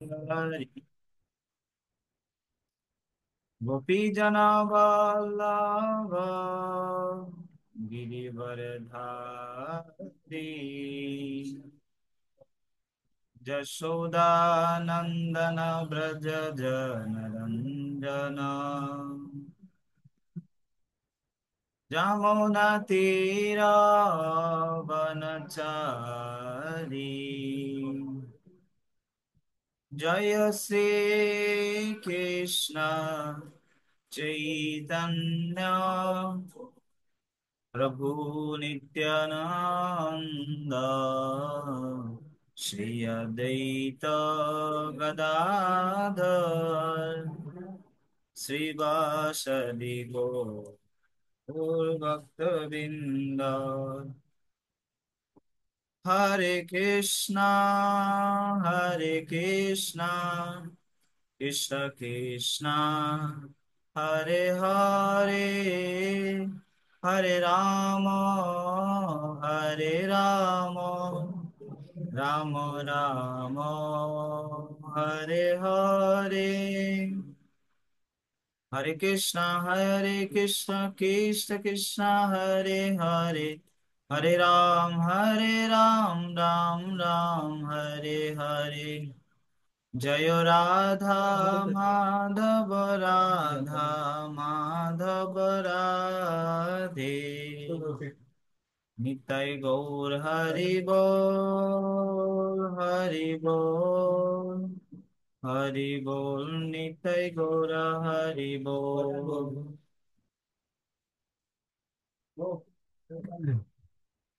हरि गोपी जना वल्लभ गिरिवरधारी जशोदानंदन व्रज जनरंजन जमुना तीरा वनचारी जय श्री कृष्ण चैतन्य प्रभु नित्यानंद श्री अद्वैत गदाधर श्रीवासदि गौर भक्तवृंद हरे कृष्णा कृष्ण कृष्णा हरे हरे हरे राम राम राम हरे हरे हरे कृष्णा कृष्ण कृष्णा हरे हरे हरे राम राम हरे हरे जय राधा माधव राधा माधव राधे निताय गौर हरि बोल हरि बोल हरि बोल निताय गौर हरि बोल।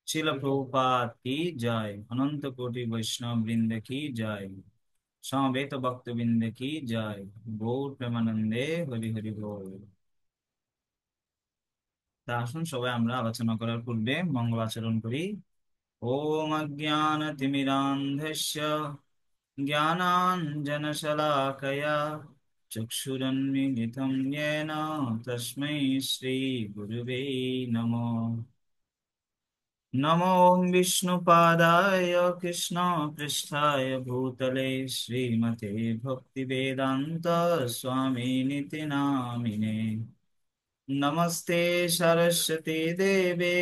शिल प्रभुपाद की जय। अनंत कोटि वैष्णव वृंद की जय। समवेत भक्त वृंद की जय। गौर प्रेमानंदे हरि हरि बोल। তা আসুন সবাই আমরা আলোচনা করার পূর্বে মঙ্গলাচরণ করি। ওম অজ্ঞানতিমিরান্ধস্য জ্ঞানাঞ্জনশলাকয়া চক্ষুরন্মিলিतं येन তস্मै শ্রীগুরুবে নমঃ। नमो विष्णुपादाय कृष्णपृष्ठाय भूतले श्रीमते भक्तिवेदान्त स्वामिनिति नामिने। नमस्ते सरस्वती देवे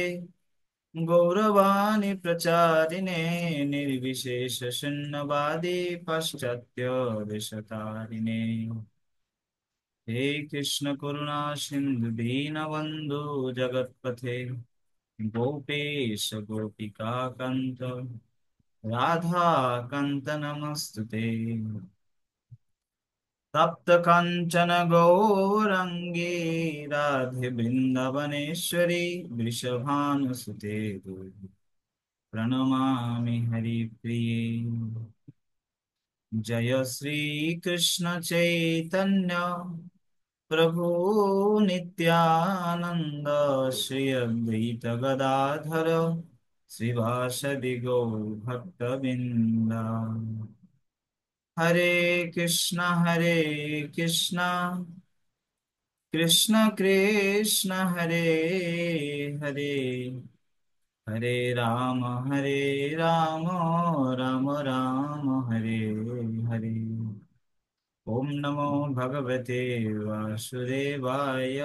गौरवाणी प्रचारिणे निर्विशेष शून्यवादी पाश्चात्य देशतारिणे। हे कृष्ण करुणा सिंधु दीनबंधु जगत्पथे गोपेश गोपिका कांत राधा कांत नमस्तुते। तप्त कांचन गौरांगी राधे वृंदावनेश्वरी वृषभानुसुते देवी प्रणमामि हरिप्रिये। जय श्री कृष्ण चैतन्य प्रभु नित्यानंद श्री अद्वैत गदाधर श्रीवासदि गौर भक्तवृंद। हरे कृष्णा कृष्ण कृष्ण हरे हरे हरे राम राम राम हरे हरे। ओम नमो भगवते वासुदेवाय।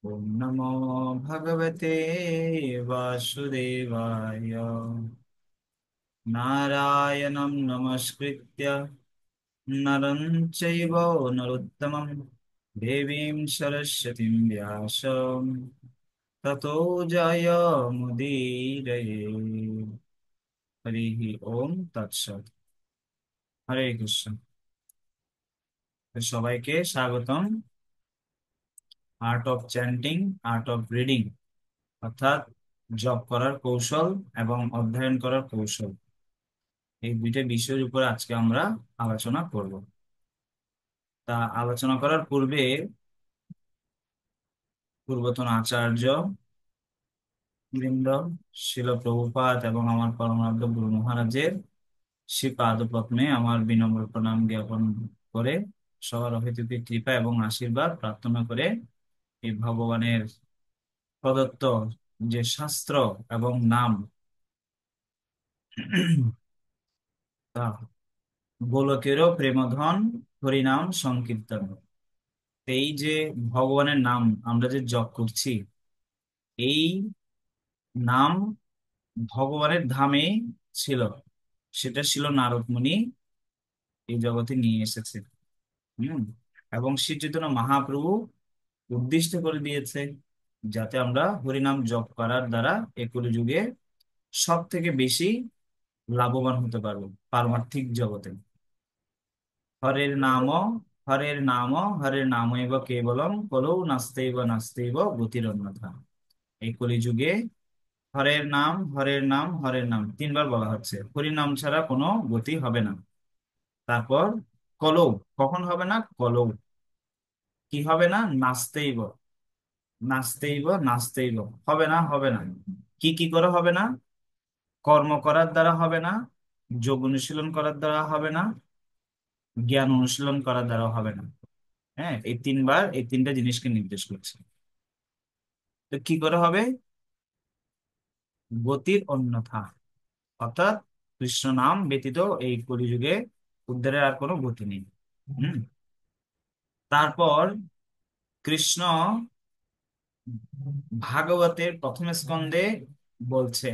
ओम नमो भगवते वासुदेवाय। नारायणं नमस्कृत्य नरं चैव नरोत्तमं देवीं सरस्वतीं व्यासं ततो जयमुदीरये। हरि ओम तत्सत्। हरे कृष्ण। সবাইকে স্বাগতম art of chanting, art of reading, অর্থাৎ জপ করার কৌশল এবং অধ্যয়ন করার কৌশল, এই দুইটা বিষয়ের উপর আজকে আমরা আলোচনা করব। তা আলোচনা করার পূর্বে পূর্বতন আচার্য বৃন্দ, শিল প্রভুপাদ এবং আমার পরমারাধ্য গুরু মহারাজের শ্রী পাদপদ্মে আমার বিনম্র প্রণাম জ্ঞাপন করে সবার অহেতুকী কৃপা এবং আশীর্বাদ প্রার্থনা করে এই ভগবানের প্রদত্ত যে শাস্ত্র এবং নাম, তা গোলকেরও প্রেমধন হরিনাম সংকীর্তন। এই যে ভগবানের নাম আমরা যে জপ করছি, এই নাম ভগবানের ধামে ছিল, সেটা ছিল নারদ মুনি এই জগতে নিয়ে এসেছে। হম এবং শ্রী চৈতন্য মহাপ্রভু উদ্দিষ্ট করে দিয়েছে যাতে আমরা হরিনাম জপ করার দ্বারা এই কলিযুগে সব থেকে বেশি লাভবান হতে পারবো পারমার্থিক জগতে। হরের নাম, হরের নাম, হরের নামৈব কেবলম কলৌ নাস্তেইব নাস্তেইব গতিরন্যথা। এই কলিযুগে হরের নাম, হরের নাম, হরের নাম তিনবার বলা হচ্ছে। হরির নাম ছাড়া কোনো গতি হবে না। তারপর কলৌ, কখন হবে না? কলৌ। কি হবে না? নাস্তেইব, নাস্তেইব নাস্তেইব, হবে না, হবে না। কি কি করে হবে না? কর্ম করার দ্বারা হবে না, যোগ অনুশীলন করার দ্বারা হবে না, জ্ঞান অনুশীলন করার দ্বারা হবে না। হ্যাঁ, এই তিনবার এই তিনটা জিনিসকে নির্দেশ করছে। তো কি করে হবে? গতির অন্যথা, অর্থাৎ কৃষ্ণ নাম ব্যতীত এই কলিযুগে উদ্ধারের আর কোনো গতি নেই। হম তারপর কৃষ্ণ ভাগবতের প্রথম স্কন্ধে বলছে,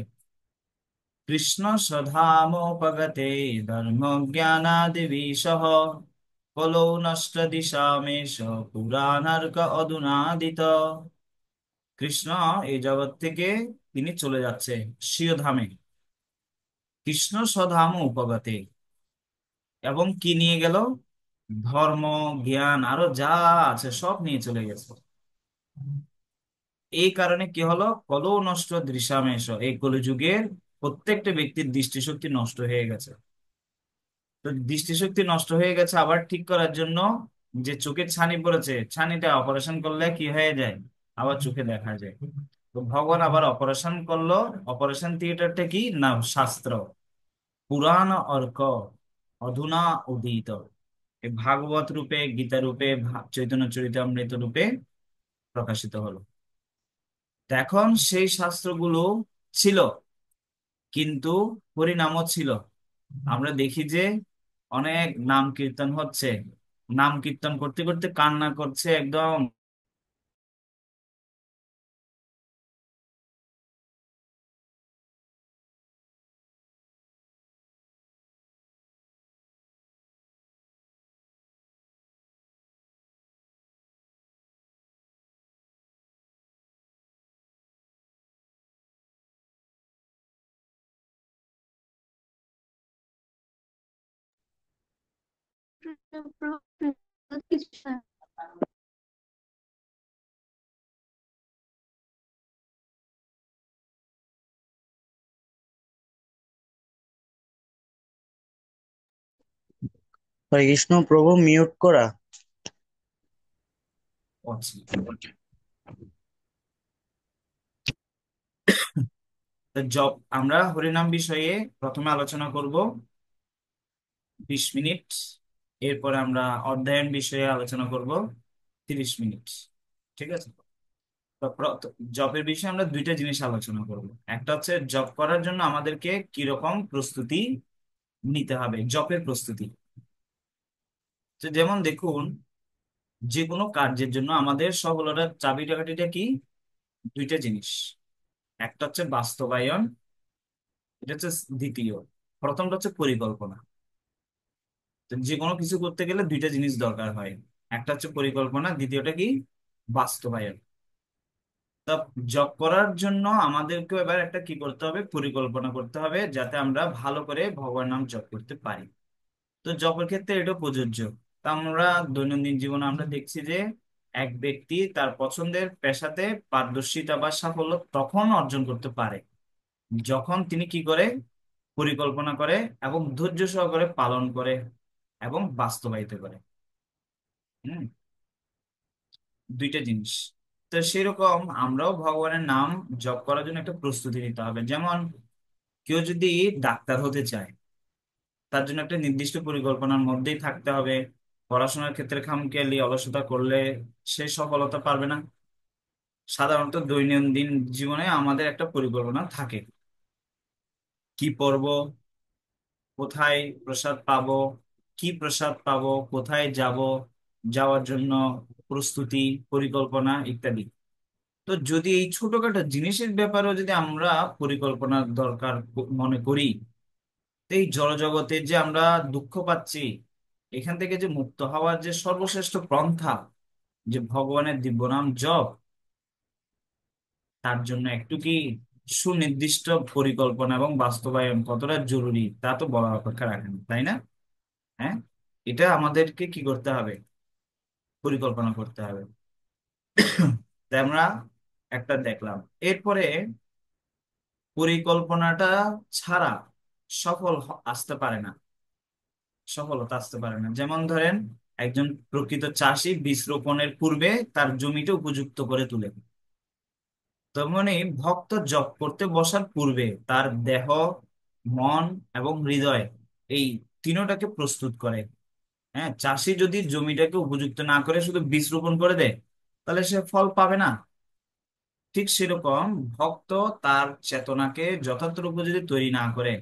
কৃষ্ণ স্বধামোপগতে ধর্ম জ্ঞানাদি বিশঃ কলৌ নষ্ট দিশামেশ পুরাণার্ক অধুনাদিত। কৃষ্ণ এই জগৎ থেকে তিনি চলে যাচ্ছে স্বীয় ধামে। কৃষ্ণ স্বধাম উপগতে, এবং কি নিয়ে গেল? ধর্ম, জ্ঞান, আরো যা আছে সব নিয়ে চলে গেছে। এই কারণে কি হলো? কলৌ নষ্ট দৃশ্যামেশ, এই কলিযুগের প্রত্যেকটা ব্যক্তির দৃষ্টিশক্তি নষ্ট হয়ে গেছে। তো দৃষ্টিশক্তি নষ্ট হয়ে গেছে, আবার ঠিক করার জন্য যে চোখের ছানি পড়েছে, ছানিটা অপারেশন করলে কি হয়ে যায়? আবার চোখে দেখা যায়। তো ভগবান আবার অপারেশন করলো। অপারেশন থিয়েটারটা কি না? শাস্ত্র, পুরাণ অর্ক অধুনা উদিত। এই ভাগবত রূপে, গীতা রূপে, চৈতন্য চরিতামৃত রূপে প্রকাশিত হলো। তো এখন সেই শাস্ত্রগুলো ছিল, কিন্তু হরিনামও ছিল। আমরা দেখি যে অনেক নাম কীর্তন হচ্ছে, নাম কীর্তন করতে করতে কান্না করছে একদম। হরে কৃষ্ণ প্রভু, মিউট করা। আচ্ছা, তো জব আমরা হরিনাম বিষয়ে প্রথমে আলোচনা করব 20 মিনিট। এরপরে আমরা অধ্যয়ন বিষয়ে আলোচনা করব 30 মিনিট। ঠিক আছে? তো জবের বিষয়ে আমরা দুইটা জিনিস আলোচনা করব। একটা হচ্ছে জব করার জন্য আমাদেরকে কিরকম প্রস্তুতি নিতে হবে, জবের প্রস্তুতি। তো যেমন দেখুন, যে কোনো কার্যের জন্য আমাদের সফলতার চাবিকাঠিটা কি? দুইটা জিনিস। একটা হচ্ছে বাস্তবায়ন, এটা হচ্ছে দ্বিতীয়। প্রথমটা হচ্ছে পরিকল্পনা। তো যে কোনো কিছু করতে গেলে দুইটা জিনিস দরকার হয়। একটা হচ্ছে পরিকল্পনা, দ্বিতীয়টা কি? বাস্তবায়ন। তা জব করার জন্য আমাদেরকে এবার একটা কি করতে হবে? পরিকল্পনা করতে হবে, যাতে আমরা ভালো করে ভগবানের নাম জপ করতে পারি। তো জবের ক্ষেত্রে এটা প্রযোজ্য। তা আমরা দৈনন্দিন জীবনে আমরা দেখছি যে এক ব্যক্তি তার পছন্দের পেশাতে পারদর্শিতা বা সাফল্য তখন অর্জন করতে পারে যখন তিনি কি করে? পরিকল্পনা করে এবং ধৈর্য সহকারে পালন করে এবং বাস্তবায়িত করে। হুম দুইটা জিনিস। তো সেরকম আমরাও ভগবানের নাম জপ করার জন্য একটা প্রস্তুতি নিতে হবে। যেমন কেউ যদি ডাক্তার হতে চায়, তার জন্য একটা নির্দিষ্ট পরিকল্পনার মধ্যেই থাকতে হবে। পড়াশোনার ক্ষেত্রে খামখেয়ালি অলসতা করলে সে সফলতা পারবে না। সাধারণত দৈনন্দিন জীবনে আমাদের একটা পরিকল্পনা থাকে, কি পড়বো, কোথায় প্রসাদ পাবো, কি প্রসাদ পাবো, কোথায় যাব, যাওয়ার জন্য প্রস্তুতি, পরিকল্পনা ইত্যাদি। তো যদি এই ছোটখাটো জিনিসের ব্যাপারেও যদি আমরা পরিকল্পনার দরকার মনে করি, তো এই জড়জগতে যে আমরা দুঃখ পাচ্ছি, এখান থেকে যে মুক্ত হওয়ার যে সর্বশ্রেষ্ঠ পন্থা, যে ভগবানের দিব্য নাম জপ, তার জন্য একটু কি সুনির্দিষ্ট পরিকল্পনা এবং বাস্তবায়ন কতটা জরুরি তা তো বলার অপেক্ষা রাখে না, তাই না? হ্যাঁ, এটা আমাদেরকে কি করতে হবে? পরিকল্পনা করতে হবে। তাই আমরা একটা দেখলাম। এরপরে পরিকল্পনাটা ছাড়া আসতে পারে না, সফলতা আসতে পারে না। যেমন ধরেন, একজন প্রকৃত চাষী বীজ রোপণের পূর্বে তার জমিটা উপযুক্ত করে তোলে, তেমনি ভক্ত জপ করতে বসার পূর্বে তার দেহ, মন এবং হৃদয়, এই তিনোটাকে প্রস্তুত করে। হ্যাঁ, চাষি যদি জমিটাকে উপযুক্ত না করে শুধু বীজ রোপণ করে দেয়, তাহলে সে ফল পাবে না। ঠিক সেরকম ভক্ত তার চেতনাকে যথার্থরূপে যদি তৈরি না করে,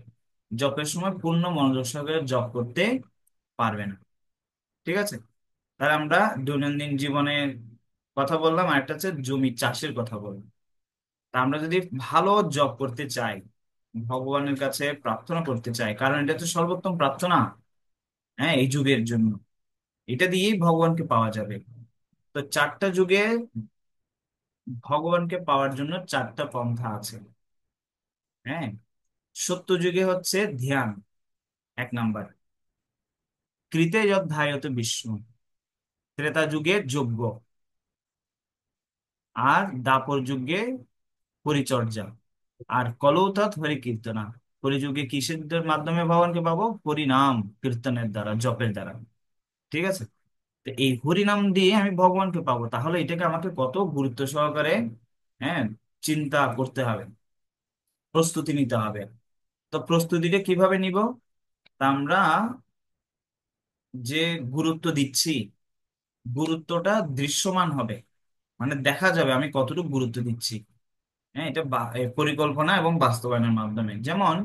জপের সময় পূর্ণ মনোযোগ সহকারে জপ করতে পারবে না। ঠিক আছে? তাহলে আমরা দৈনন্দিন জীবনের কথা বললাম, আর একটা হচ্ছে জমি চাষের কথা বললাম। তা আমরা যদি ভালো জব করতে চাই, ভগবানের কাছে প্রার্থনা করতে চাই, কারণ এটা তো সর্বোত্তম প্রার্থনা, হ্যাঁ, এই যুগের জন্য। এটা দিয়েই ভগবানকে পাওয়া যাবে। তো চারটা যুগে ভগবানকে পাওয়ার জন্য চারটা পন্থা আছে। হ্যাঁ, সত্য যুগে হচ্ছে ধ্যান, এক নাম্বার। কৃতে যৎ ধ্যায়তে বিষ্ণু, ত্রেতা যুগে যজ্ঞ, আর দাপর যুগে পরিচর্যা, আর কলৌতৎ হরি কীর্তনা। কলিযুগে কিসের মাধ্যমে ভগবানকে পাবো? হরিনাম কীর্তনের দ্বারা, জপের দ্বারা। ঠিক আছে? তো এই হরিনাম দিয়ে আমি ভগবানকে পাবো, তাহলে এটাকে আমাকে কত গুরুত্ব সহকারে, হ্যাঁ, চিন্তা করতে হবে, প্রস্তুতি নিতে হবে। তো প্রস্তুতিটা কিভাবে নিব? তা আমরা যে গুরুত্ব দিচ্ছি, গুরুত্বটা দৃশ্যমান হবে, মানে দেখা যাবে আমি কতটুকু গুরুত্ব দিচ্ছি। হ্যাঁ, এটা পরিকল্পনা এবং বাস্তবায়নের মাধ্যমে। যেমন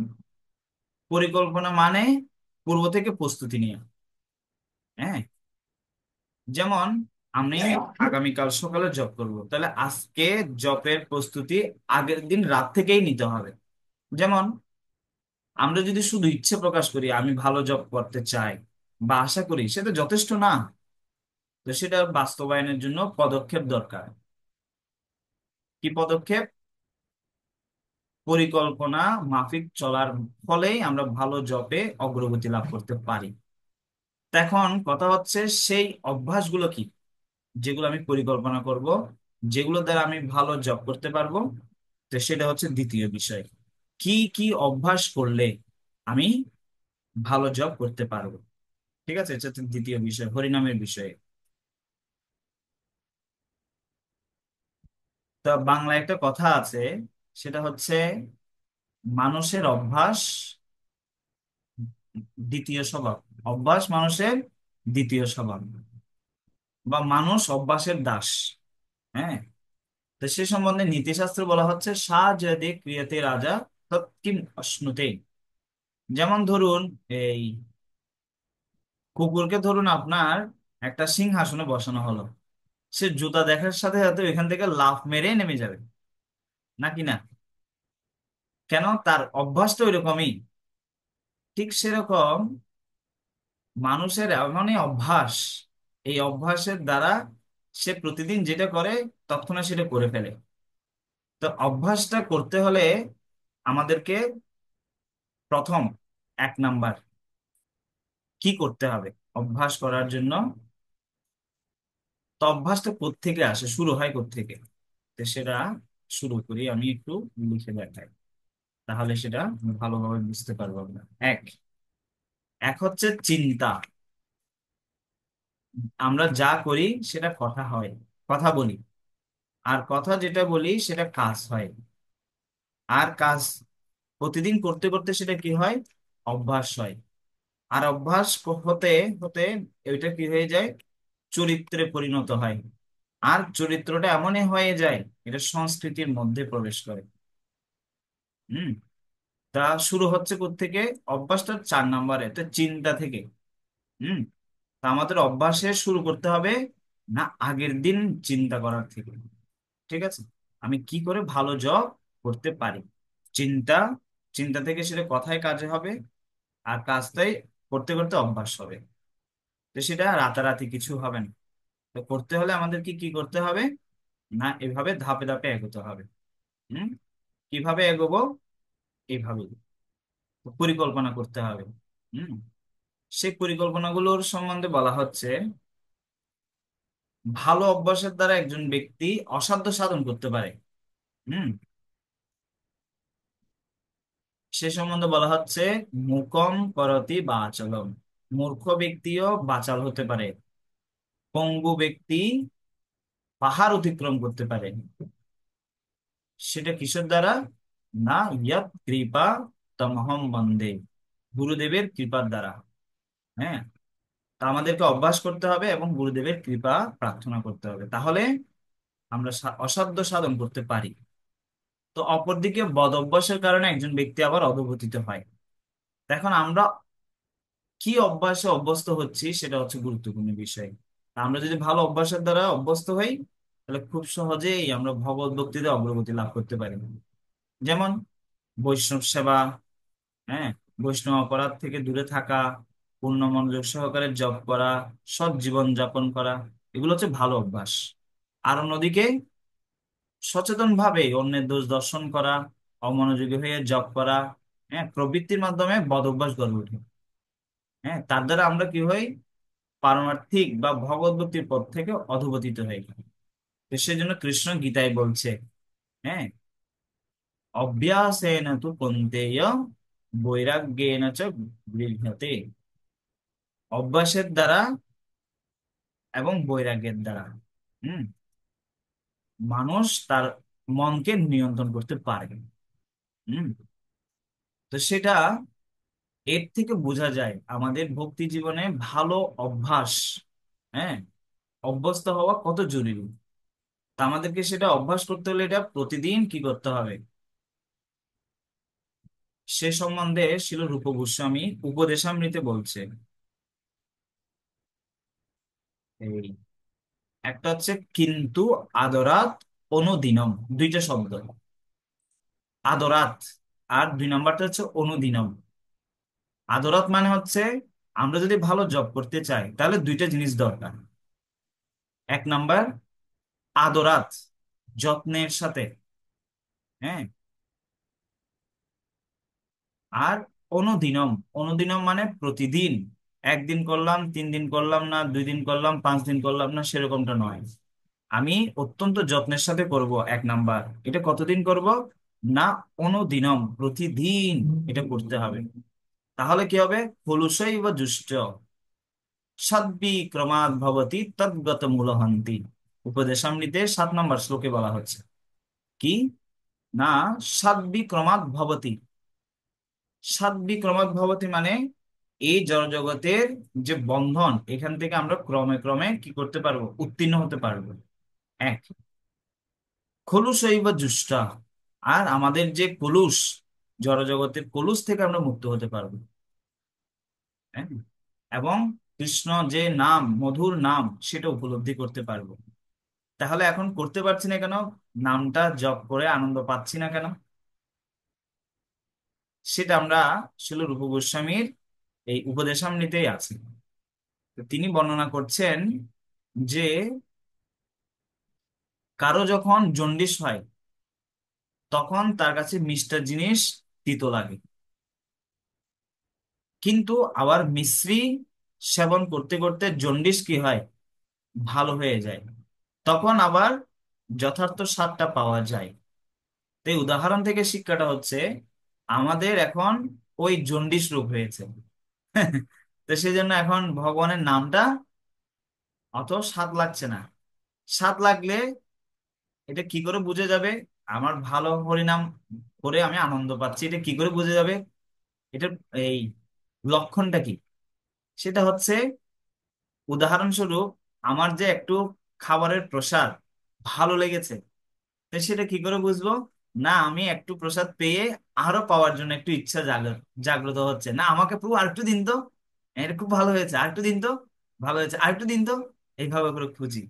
পরিকল্পনা মানে পূর্ব থেকে প্রস্তুতি নিয়ে। হ্যাঁ, যেমন আমি আগামীকাল সকালে জব করব, তাহলে আজকে জবের প্রস্তুতি আগের দিন রাত থেকেই নিতে হবে। যেমন আমরা যদি শুধু ইচ্ছে প্রকাশ করি আমি ভালো জব করতে চাই বা আশা করি, সেটা যথেষ্ট না। তো সেটা বাস্তবায়নের জন্য পদক্ষেপ দরকার। কি পদক্ষেপ? পরিকল্পনা মাফিক চলার ফলেই আমরা ভালো জবে অগ্রগতি লাভ করতে পারি। তো এখন কথা হচ্ছে, সেই অভ্যাসগুলো কি, যেগুলো আমি পরিকল্পনা করব, যেগুলো দ্বারা আমি ভালো জব করতে পারবো। তো সেটা হচ্ছে দ্বিতীয় বিষয়। কি কি অভ্যাস করলে আমি ভালো জব করতে পারবো? ঠিক আছে, এটা হচ্ছে দ্বিতীয় বিষয়, হরিনামের বিষয়ে। তা বাংলায় একটা কথা আছে, সেটা হচ্ছে মানুষের অভ্যাস দ্বিতীয় স্বভাব। অভ্যাস মানুষের দ্বিতীয় স্বভাব, বা মানুষ অভ্যাসের দাস। হ্যাঁ, তো সে সম্বন্ধে নীতিশাস্ত্র বলা হচ্ছে, সা যদে ক্রিয়তে রাজা তৎ কিম অশ্নুতে। যেমন ধরুন, এই কুকুরকে ধরুন আপনার একটা সিংহাসনে বসানো হলো, সে জুতা দেখার সাথে সাথে এখান থেকে লাফ মেরে নেমে যাবে, নাকি না? কেন? তার অভ্যাসটা ওইরকমই। ঠিক সেরকম মানুষের এমনই অভ্যাস, এই অভ্যাসের দ্বারা সে প্রতিদিন যেটা করে তৎক্ষণাৎ সেটা করে ফেলে। তো অভ্যাসটা করতে হলে আমাদেরকে প্রথম, এক নাম্বার, কি করতে হবে অভ্যাস করার জন্য? তো অভ্যাসটা কোত্থেকে আসে, শুরু হয় কোত্থেকে? তো সেটা শুরু করি, আমি একটু লিখে দেখাই, তাহলে সেটা ভালোভাবে বুঝতে পারবো আমরা। এক এক হচ্ছে চিন্তা। আমরা যা করি সেটা কথা হয়, কথা বলি, আর কথা যেটা বলি সেটা কাজ হয়। আর কাজ প্রতিদিন করতে করতে সেটা কি হয়? অভ্যাস হয়। আর অভ্যাস হতে হতে এটা কি হয়ে যায়? চরিত্রে পরিণত হয়। আর চরিত্রটা এমনই হয়ে যায়, এটা সংস্কৃতির মধ্যে প্রবেশ করে। হুম। তা শুরু হচ্ছে কোত্থেকে? অভ্যাসটা 4 নম্বরে, তো চিন্তা থেকে। হুম। তা আমাদের অভ্যাসে শুরু করতে হবে না আগের দিন চিন্তা করার থেকে। ঠিক আছে, আমি কি করে ভালো জব করতে পারি, চিন্তা, চিন্তা থেকে সেটা কথায় কাজে হবে, আর কাজটাই করতে করতে অভ্যাস হবে। তো সেটা রাতারাতি কিছু হবে না। তো করতে হলে আমাদের কি কি করতে হবে, না এভাবে ধাপে ধাপে এগোতে হবে। হুম। কিভাবে এগোবো, এইভাবে পরিকল্পনা করতে হবে। হুম। সেই পরিকল্পনাগুলোর সম্বন্ধে বলা হচ্ছে, ভালো অভ্যাসের দ্বারা একজন ব্যক্তি অসাধ্য সাধন করতে পারে। হুম। সে সম্বন্ধে বলা হচ্ছে, মূকম করতি বাচালম, মূর্খ ব্যক্তিও বাচাল হতে পারে, পঙ্গু ব্যক্তি পাহাড় অতিক্রম করতে পারে। সেটা কিসের দ্বারা, না ইয়াত কৃপা তমহম বন্দে, গুরুদেবের কৃপার দ্বারা। হ্যাঁ। তা আমাদেরকে অভ্যাস করতে হবে এবং গুরুদেবের কৃপা প্রার্থনা করতে হবে, তাহলে আমরা অসাধ্য সাধন করতে পারি। তো অপরদিকে বদ অভ্যাসের কারণে একজন ব্যক্তি আবার অধঃপতিত হয়। এখন আমরা কি অভ্যাসে অভ্যস্ত হচ্ছি সেটা হচ্ছে গুরুত্বপূর্ণ বিষয়। তা আমরা যদি ভালো অভ্যাসের দ্বারা অভ্যস্ত হই, তাহলে খুব সহজেই আমরা ভগবত ভক্তিতে অগ্রগতি লাভ করতে পারি। যেমন বৈষ্ণব সেবা, হ্যাঁ, বৈষ্ণব অপরাধ থেকে দূরে থাকা, পূর্ণ মনোযোগ সহকারে জপ করা, সৎ জীবন যাপন করা, এগুলো হচ্ছে ভালো অভ্যাস। আর অন্যদিকে সচেতন ভাবে অন্যের দোষ দর্শন করা, অমনোযোগী হয়ে জপ করা, হ্যাঁ, প্রবৃত্তির মাধ্যমে বদ অভ্যাস গড়ে ওঠে। হ্যাঁ, তার দ্বারা আমরা কি হই, পারমার্থিক বা ভগবত ভক্তির পথ থেকে অধঃপতিত হয়ে গেল। তো সেজন্য কৃষ্ণ গীতায় বলছে, হ্যাঁ, অভ্যাসেন তু কন্তেয় বৈরাগ্যেন চ গৃহ্যতে, অভ্যাসের দ্বারা এবং বৈরাগ্যের দ্বারা, হুম, মানুষ তার মনকে নিয়ন্ত্রণ করতে পারে। হুম। তো সেটা, এর থেকে বোঝা যায় আমাদের ভক্তি জীবনে ভালো অভ্যাস, হ্যাঁ, অভ্যস্ত হওয়া কত জরুরি। তা আমাদেরকে সেটা অভ্যাস করতে হলে এটা প্রতিদিন কি করতে হবে, সে সম্বন্ধে শিল রূপ গোস্বামী উপদেশামৃতে বলছে। এই একটা হচ্ছে কিন্তু আদরাত অনুদিনম, দুইটা শব্দ, আদরাত, আর দুই নাম্বারটা হচ্ছে অনুদিনম। আদরাত মানে হচ্ছে আমরা যদি ভালো জব করতে চাই তাহলে দুইটা জিনিস দরকার। এক নাম্বার আদরাত, যত্নের সাথে, হ্যাঁ, আর অনুদিনম, অনুদিনম মানে প্রতিদিন, একদিন করলাম, 3 দিন করলাম না, 2 দিন করলাম, 5 দিন করলাম না, সেরকমটা নয়। আমি অত্যন্ত যত্নের সাথে করব। এক নাম্বার, এটা কতদিন করব, না অনুদিনম, প্রতিদিন এটা করতে হবে। তাহলে কি হবে, খলুসই বা জুষ্ট সদ্বি ক্রমাৎ ভবতি তদ্গত মূলহন্তি, উপদেশামৃতে 7 নম্বর শ্লোকে বলা হচ্ছে কি, না সদ্বি ক্রমাৎ ভবতি, সাধ্বী ক্রমাৎ ভবতি মানে এই জড়জগতের যে বন্ধন, এখান থেকে আমরা ক্রমে ক্রমে কি করতে পারবো, উত্তীর্ণ হতে পারবো। এক, খলুশৈব জুষ্টা, আর আমাদের যে কলুষ, জড়জগতের কলুষ থেকে আমরা মুক্ত হতে পারবো। হ্যাঁ? এবং কৃষ্ণ যে নাম, মধুর নাম, সেটা উপলব্ধি করতে পারবো। তাহলে এখন করতে পারছি না কেন, নামটা জপ করে আনন্দ পাচ্ছি না কেন, সেটা আমরা শিল রূপ গোস্বামীর এই উপদেশামৃতেই আছে। তো তিনি বর্ণনা করছেন যে কারো যখন জন্ডিস হয় তখন তার কাছে মিষ্টার জিনিস তিতো লাগে, কিন্তু আবার মিশ্রি সেবন করতে করতে জন্ডিস কি হয়, ভালো হয়ে যায়, তখন আবার যথার্থ স্বাদটা পাওয়া যায়। তো এই উদাহরণ থেকে শিক্ষাটা হচ্ছে, আমাদের এখন ওই জন্ডিস রোগ হয়েছে। তো সেই জন্য এখন ভগবানের নামটা অত স্বাদ লাগছে না। স্বাদ লাগলে এটা কি করে বুঝে যাবে, আমার ভালো হরিনাম করে আমি আনন্দ পাচ্ছি, এটা কি করে বুঝে যাবে, এটা এই লক্ষণটা কি, সেটা হচ্ছে উদাহরণস্বরূপ আমার যে একটু খাবারের প্রসাদ ভালো লেগেছে, তো সেটা কি করে বুঝবো, না আমি একটু প্রসাদ পেয়ে আরো পাওয়ার জন্য একটু ইচ্ছা জাগ্রত হচ্ছে, না আমাকে পুরো আরেকটু দিন তো, এটা খুব ভালো হয়েছে, আরেকটু দিন তো, ভালো হয়েছে, আরেকটু দিন তো, এইভাবে করে খুঁজি।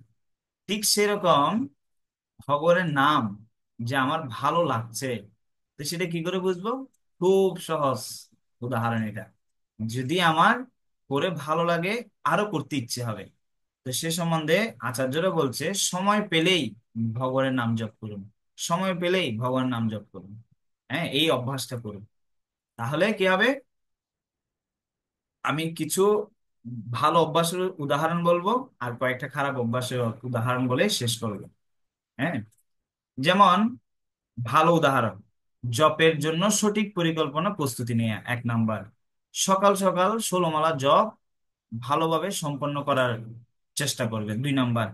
ঠিক সেরকম ভগবানের নাম যে আমার ভালো লাগছে, তো সেটা কি করে বুঝবো? খুব সহজ উদাহরণ এটা। যদি আমার করে ভালো লাগে, আরো করতে ইচ্ছে হবে, তো সে সম্বন্ধে আচার্যরা বলছে সময় পেলেই ভগবানের নাম জপ করুন, সময় পেলেই ভগবানের নাম জপ করুন। হ্যাঁ, এই অভ্যাসটা করুন। তাহলে কি হবে? আমি কিছু ভালো অভ্যাসের উদাহরণ বলবো, আর কয়েকটা খারাপ অভ্যাসের উদাহরণ বলে শেষ করবো। হ্যাঁ, যেমন ভালো উদাহরণ, জপের জন্য সঠিক পরিকল্পনা প্রস্তুতি নেওয়া 1 নাম্বার। সকাল সকাল 16 মালা জপ ভালোভাবে সম্পন্ন করার চেষ্টা করবে, 2 নাম্বার।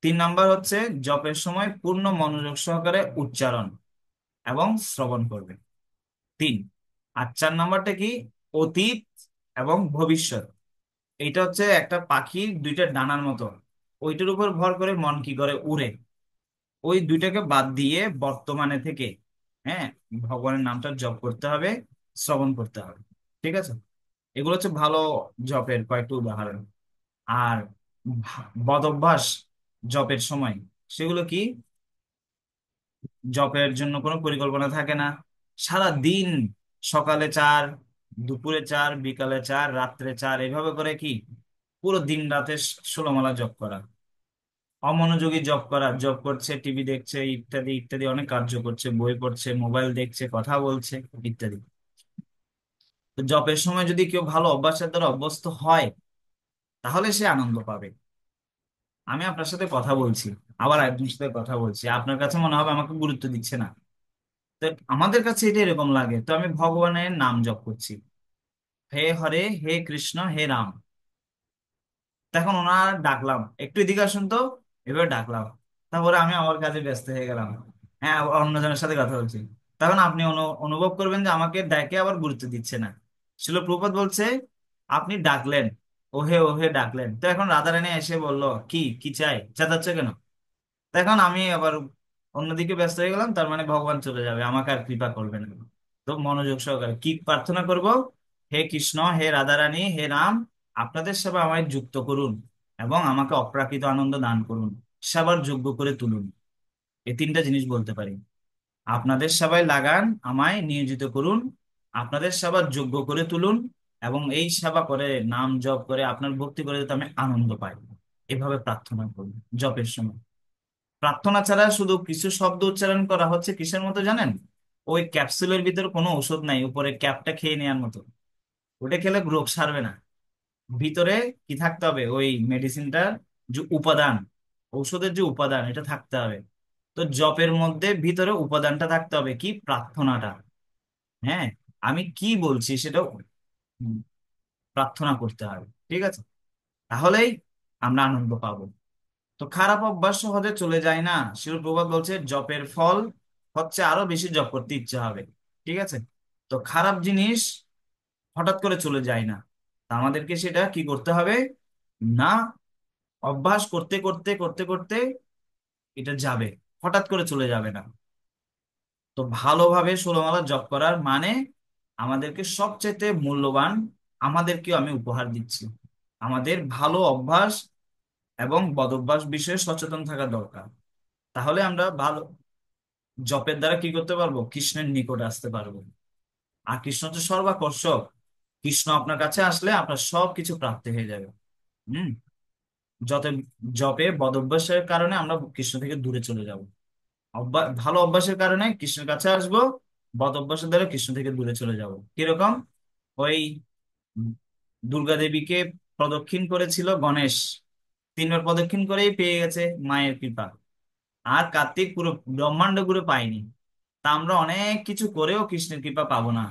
3 নাম্বার হচ্ছে জপের সময় পূর্ণ মনোযোগ সহকারে উচ্চারণ এবং শ্রবণ করবে, 3। আর 4 নাম্বারটা কি? অতীত এবং ভবিষ্যৎ। এইটা হচ্ছে একটা পাখির 2টা ডানার মতো, ওইটার উপর ভর করে মন কি করে উড়ে, ওই 2টাকে বাদ দিয়ে বর্তমানে থেকে, হ্যাঁ, ভগবানের নামটা জপ করতে হবে, শ্রবণ করতে হবে। ঠিক আছে? এগুলো হচ্ছে ভালো জপের কয়েকটা উদাহরণ। আর বদ অভ্যাস জপের সময়, সেগুলো কি? জপের জন্য কোনো পরিকল্পনা থাকে না, সারা দিন সকালে 4, দুপুরে 4, বিকালে 4, রাত্রে 4, এইভাবে করে কি পুরো দিন রাতে 16 মালা জপ করা, অমনোযোগী জব করা, জব করছে, টিভি দেখছে, ইত্যাদি ইত্যাদি, অনেক কার্য করছে, বই পড়ছে, মোবাইল দেখছে, কথা বলছে, ইত্যাদি। তো জবের সময় যদি কেউ ভালো অভ্যাসের দ্বারা অভ্যস্ত হয়, তাহলে সে আনন্দ পাবে। আমি আপনার সাথে কথা বলছি, আবার একজনের সাথে কথা বলছি, আপনার কাছে মনে হবে আমাকে গুরুত্ব দিচ্ছে না। তো আমাদের কাছে এটা এরকম লাগে, তো আমি ভগবানের নাম জপ করছি, হে হরে, হে কৃষ্ণ, হে রাম। তখন ওনার ডাকলাম, একটু এদিকে আসুন তো, এবার ডাকলাম, তারপরে আমি আমার কাজে ব্যস্ত হয়ে গেলাম, হ্যাঁ, আবার অন্যজনের সাথে কথা বলছি। তখন আপনি অনুভব করবেন যে আমাকে ডাকে আবার গুরুত্ব দিচ্ছে না। শিল প্রভুপাদ বলছে, আপনি ডাকলেন, ওহে ওহে ডাকলেন, তো এখন রাধারানী এসে বললো কি কি চাই, চেঁচাচ্ছ কেন? তখন আমি আবার অন্যদিকে ব্যস্ত হয়ে গেলাম, তার মানে ভগবান চলে যাবে, আমাকে আর কৃপা করবে না। তো মনোযোগ সহকারে কি প্রার্থনা করব? হে কৃষ্ণ, হে রাধারানী, হে রাম, আপনাদের সেবা আমায় যুক্ত করুন এবং আমাকে অপ্রাকৃত আনন্দ দান করুন, সেবার যোগ্য করে তুলুন। এই 3টা জিনিস বলতে পারি। আপনাদের সেবায় লাগান, আমায় নিয়োজিত করুন, আপনাদের সেবার যোগ্য করে তুলুন, এবং এই সেবা করে, নাম জপ করে, আপনার ভক্তি করে যাতে আমি আনন্দ পাই। এভাবে প্রার্থনা করুন জপের সময়। প্রার্থনা ছাড়া শুধু কিছু শব্দ উচ্চারণ করা হচ্ছে কিসের মতো জানেন? ওই ক্যাপসুলের ভিতরে কোনো ওষুধ নাই, উপরে ক্যাপটা খেয়ে নেওয়ার মতো। ওটা খেলে রোগ সারবে না। ভিতরে কি থাকতে হবে? ওই মেডিসিনটার যে উপাদান, ঔষধের যে উপাদান, এটা থাকতে হবে। তো জপের মধ্যে ভিতরে উপাদানটা থাকতে হবে কি? প্রার্থনাটা। হ্যাঁ, আমি কি বলছি সেটা প্রার্থনা করতে হবে। ঠিক আছে? তাহলেই আমরা আনন্দ পাবো। তো খারাপ অভ্যাস সহজে চলে যায় না। শিল প্রভাত বলছে জপের ফল হচ্ছে আরো বেশি জপ করতে ইচ্ছে হবে। ঠিক আছে? তো খারাপ জিনিস হঠাৎ করে চলে যায় না, তা আমাদেরকে সেটা কি করতে হবে? না, অভ্যাস করতে করতে করতে করতে এটা যাবে, হঠাৎ করে চলে যাবে না। তো ভালোভাবে 16 মালা জপ করার মানে আমাদেরকে সবচেয়ে মূল্যবান, আমাদেরকেও আমি উপহার দিচ্ছি, আমাদের ভালো অভ্যাস এবং বদভ্যাস বিষয়ে সচেতন থাকা দরকার। তাহলে আমরা ভালো জপের দ্বারা কি করতে পারবো? কৃষ্ণের নিকটে আসতে পারবো। আর কৃষ্ণ হচ্ছে সর্বাকর্ষক। কৃষ্ণ আপনার কাছে আসলে আপনার সবকিছু প্রাপ্তি হয়ে যাবে। হুম। যত জপে বদভ্যাসের কারণে আমরা কৃষ্ণ থেকে দূরে চলে যাব, ভালো অভ্যাসের কারণে কৃষ্ণের কাছে আসবো, বদ অভ্যাসের দ্বারা কৃষ্ণ থেকে দূরে চলে যাব। কিরকম? ওই দুর্গা দেবীকে প্রদক্ষিণ করেছিল গণেশ, 3 বার প্রদক্ষিণ করেই পেয়ে গেছে মায়ের কৃপা। আর কার্তিক পুরো ব্রহ্মাণ্ড ঘুরে পাইনি। তা আমরা অনেক কিছু করেও কৃষ্ণের কৃপা পাবো না।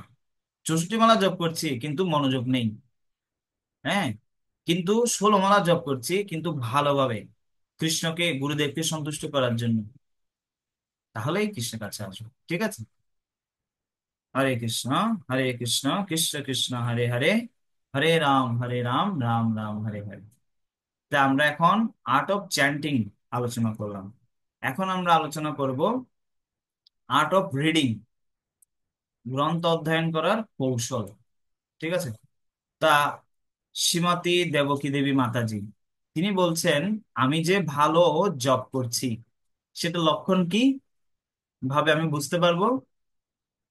64 মালা জপ করছি কিন্তু মনোযোগ নেই। হ্যাঁ, কিন্তু 16 মালা জপ করছি কিন্তু ভালোভাবে, কৃষ্ণকে, গুরুদেবকে সন্তুষ্ট করার জন্য। তাহলেই কৃষ্ণের কাছে আসবো। ঠিক আছে? হরে কৃষ্ণ, হরে কৃষ্ণ, কৃষ্ণ কৃষ্ণ হরে হরে, হরে রাম, রাম রাম হরে হরে। তা আমরা এখন আর্ট অফ চ্যান্টিং আলোচনা করলাম। এখন আমরা আলোচনা করব আর্ট অফ রিডিং, গ্রন্থ অধ্যয়ন করার কৌশল। ঠিক আছে? তা শ্রীমতী দেবকী দেবী মাতাজি, তিনি বলছেন আমি যে ভালো জব করছি সেটা লক্ষণ কি ভাবে আমি বুঝতে পারবো?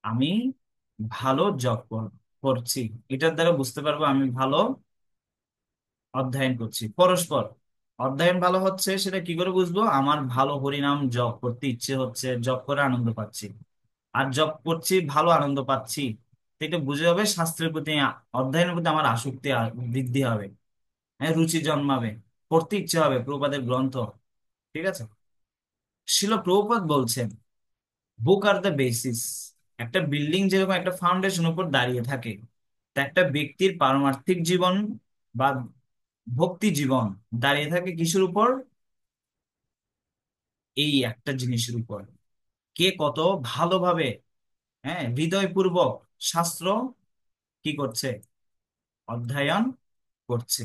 আমি ভালো জব করছি, এটার দ্বারা বুঝতে পারবো আমি ভালো অধ্যয়ন করছি। পরস্পর অধ্যয়ন ভালো হচ্ছে সেটা কি করে বুঝবো? আমার ভালো হরিনাম জপ করতে ইচ্ছে হচ্ছে, জপ করে আনন্দ পাচ্ছি, আর জপ করছি ভালো আনন্দ পাচ্ছি, তো এটা বুঝে হবে শাস্ত্রের প্রতি অধ্যয়নের প্রতি আমার আসক্তি বৃদ্ধি হবে, হ্যাঁ, রুচি জন্মাবে, পড়তে ইচ্ছে হবে প্রভুপাদের গ্রন্থ। ঠিক আছে। শিল প্রভুপাদ বলছেন বুক আর দ্য বেসিস। একটা বিল্ডিং যেরকম একটা ফাউন্ডেশন উপর দাঁড়িয়ে থাকে, তা একটা ব্যক্তির পারমার্থিক জীবন বা ভক্তি জীবন দাঁড়িয়ে থাকে কিসের উপর? এই একটা জিনিসের উপর, কে কত ভালোভাবে, হ্যাঁ, হৃদয়পূর্বক শাস্ত্র কি করছে, অধ্যয়ন করছে।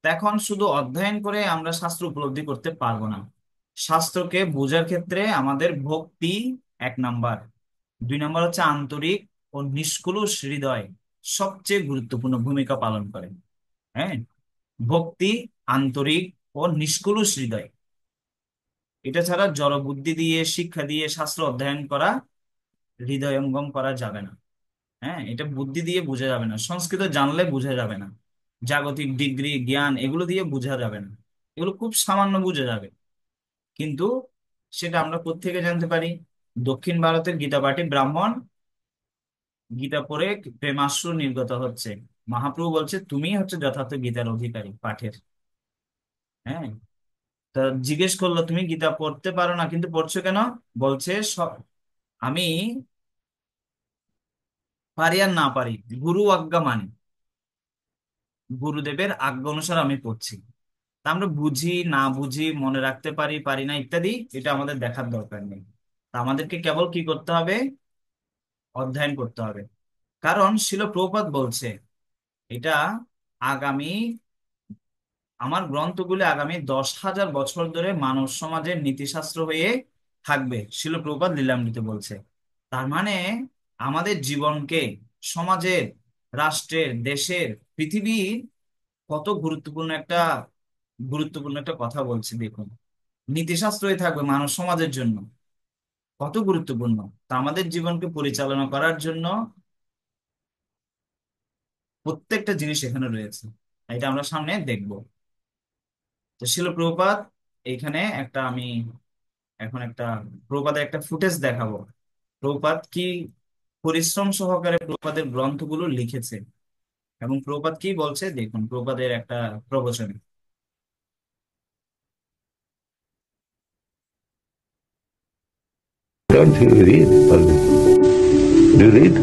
তা এখন শুধু অধ্যয়ন করে আমরা শাস্ত্র উপলব্ধি করতে পারবো না। শাস্ত্রকে বোঝার ক্ষেত্রে আমাদের ভক্তি এক নাম্বার, দুই নাম্বার হচ্ছে আন্তরিক ও নিষ্কলুষ হৃদয় সবচেয়ে গুরুত্বপূর্ণ ভূমিকা পালন করে। হ্যাঁ, ভক্তি, আন্তরিক ও নিষ্কলুষ হৃদয়, এটা ছাড়া জড় বুদ্ধি দিয়ে শিক্ষা দিয়ে শাস্ত্র অধ্যয়ন করা, হৃদয়ঙ্গম করা যাবে না। হ্যাঁ, এটা বুদ্ধি দিয়ে বোঝা যাবে না, সংস্কৃত জানলে বোঝা যাবে না, জাগতিক ডিগ্রি জ্ঞান এগুলো দিয়ে বোঝা যাবে না, এগুলো খুব সামান্য বোঝা যাবে। কিন্তু সেটা আমরা কোত্থেকে জানতে পারি? দক্ষিণ ভারতের গীতা পাঠী ব্রাহ্মণ গীতা পড়ে প্রেমাশ্রু নির্গত হচ্ছে, মহাপ্রভু বলছে তুমি হচ্ছে যথার্থ গীতার অধিকারী পাঠের। হ্যাঁ, তা জিজ্ঞেস করলো তুমি গীতা পড়তে পারো না কিন্তু পড়ছো কেন? বলছে আমি পারি আর না পারি, গুরু আজ্ঞা মানি, গুরুদেবের আজ্ঞা অনুসারে আমি পড়ছি। তা আমরা বুঝি না বুঝি, মনে রাখতে পারি পারি না ইত্যাদি, এটা আমাদের দেখার দরকার নেই। তা আমাদেরকে কেবল কি করতে হবে? অধ্যয়ন করতে হবে। কারণ শিল প্রভুপাদ বলছে এটা আগামী, আমার গ্রন্থগুলি আগামী 10,000 বছর ধরে মানব সমাজের নীতিশাস্ত্র হয়ে থাকবে, শিল প্রভুপাদ লীলামৃতে বলছে। তার মানে আমাদের জীবনকে, সমাজের, রাষ্ট্রের, দেশের, পৃথিবীর কত গুরুত্বপূর্ণ একটা কথা বলছি দেখুন, নীতিশাস্ত্রই থাকবে মানব সমাজের জন্য, কত গুরুত্বপূর্ণ। তা আমাদের জীবনকে পরিচালনা করার জন্য প্রত্যেকটা জিনিস এখানে রয়েছে, এটা আমরা সামনে দেখব। তো শিল প্রভুপাদ এইখানে একটা আমি এখন একটা প্রভুপাদের একটা ফুটেজ দেখাবো, প্রভুপাদ কি পরিশ্রম সহকারে প্রভুপাদের গ্রন্থগুলো লিখেছে এবং প্রভুপাদ কি বলছে দেখুন প্রভুপাদের একটা প্রবচনে। Don't you read? Do you read?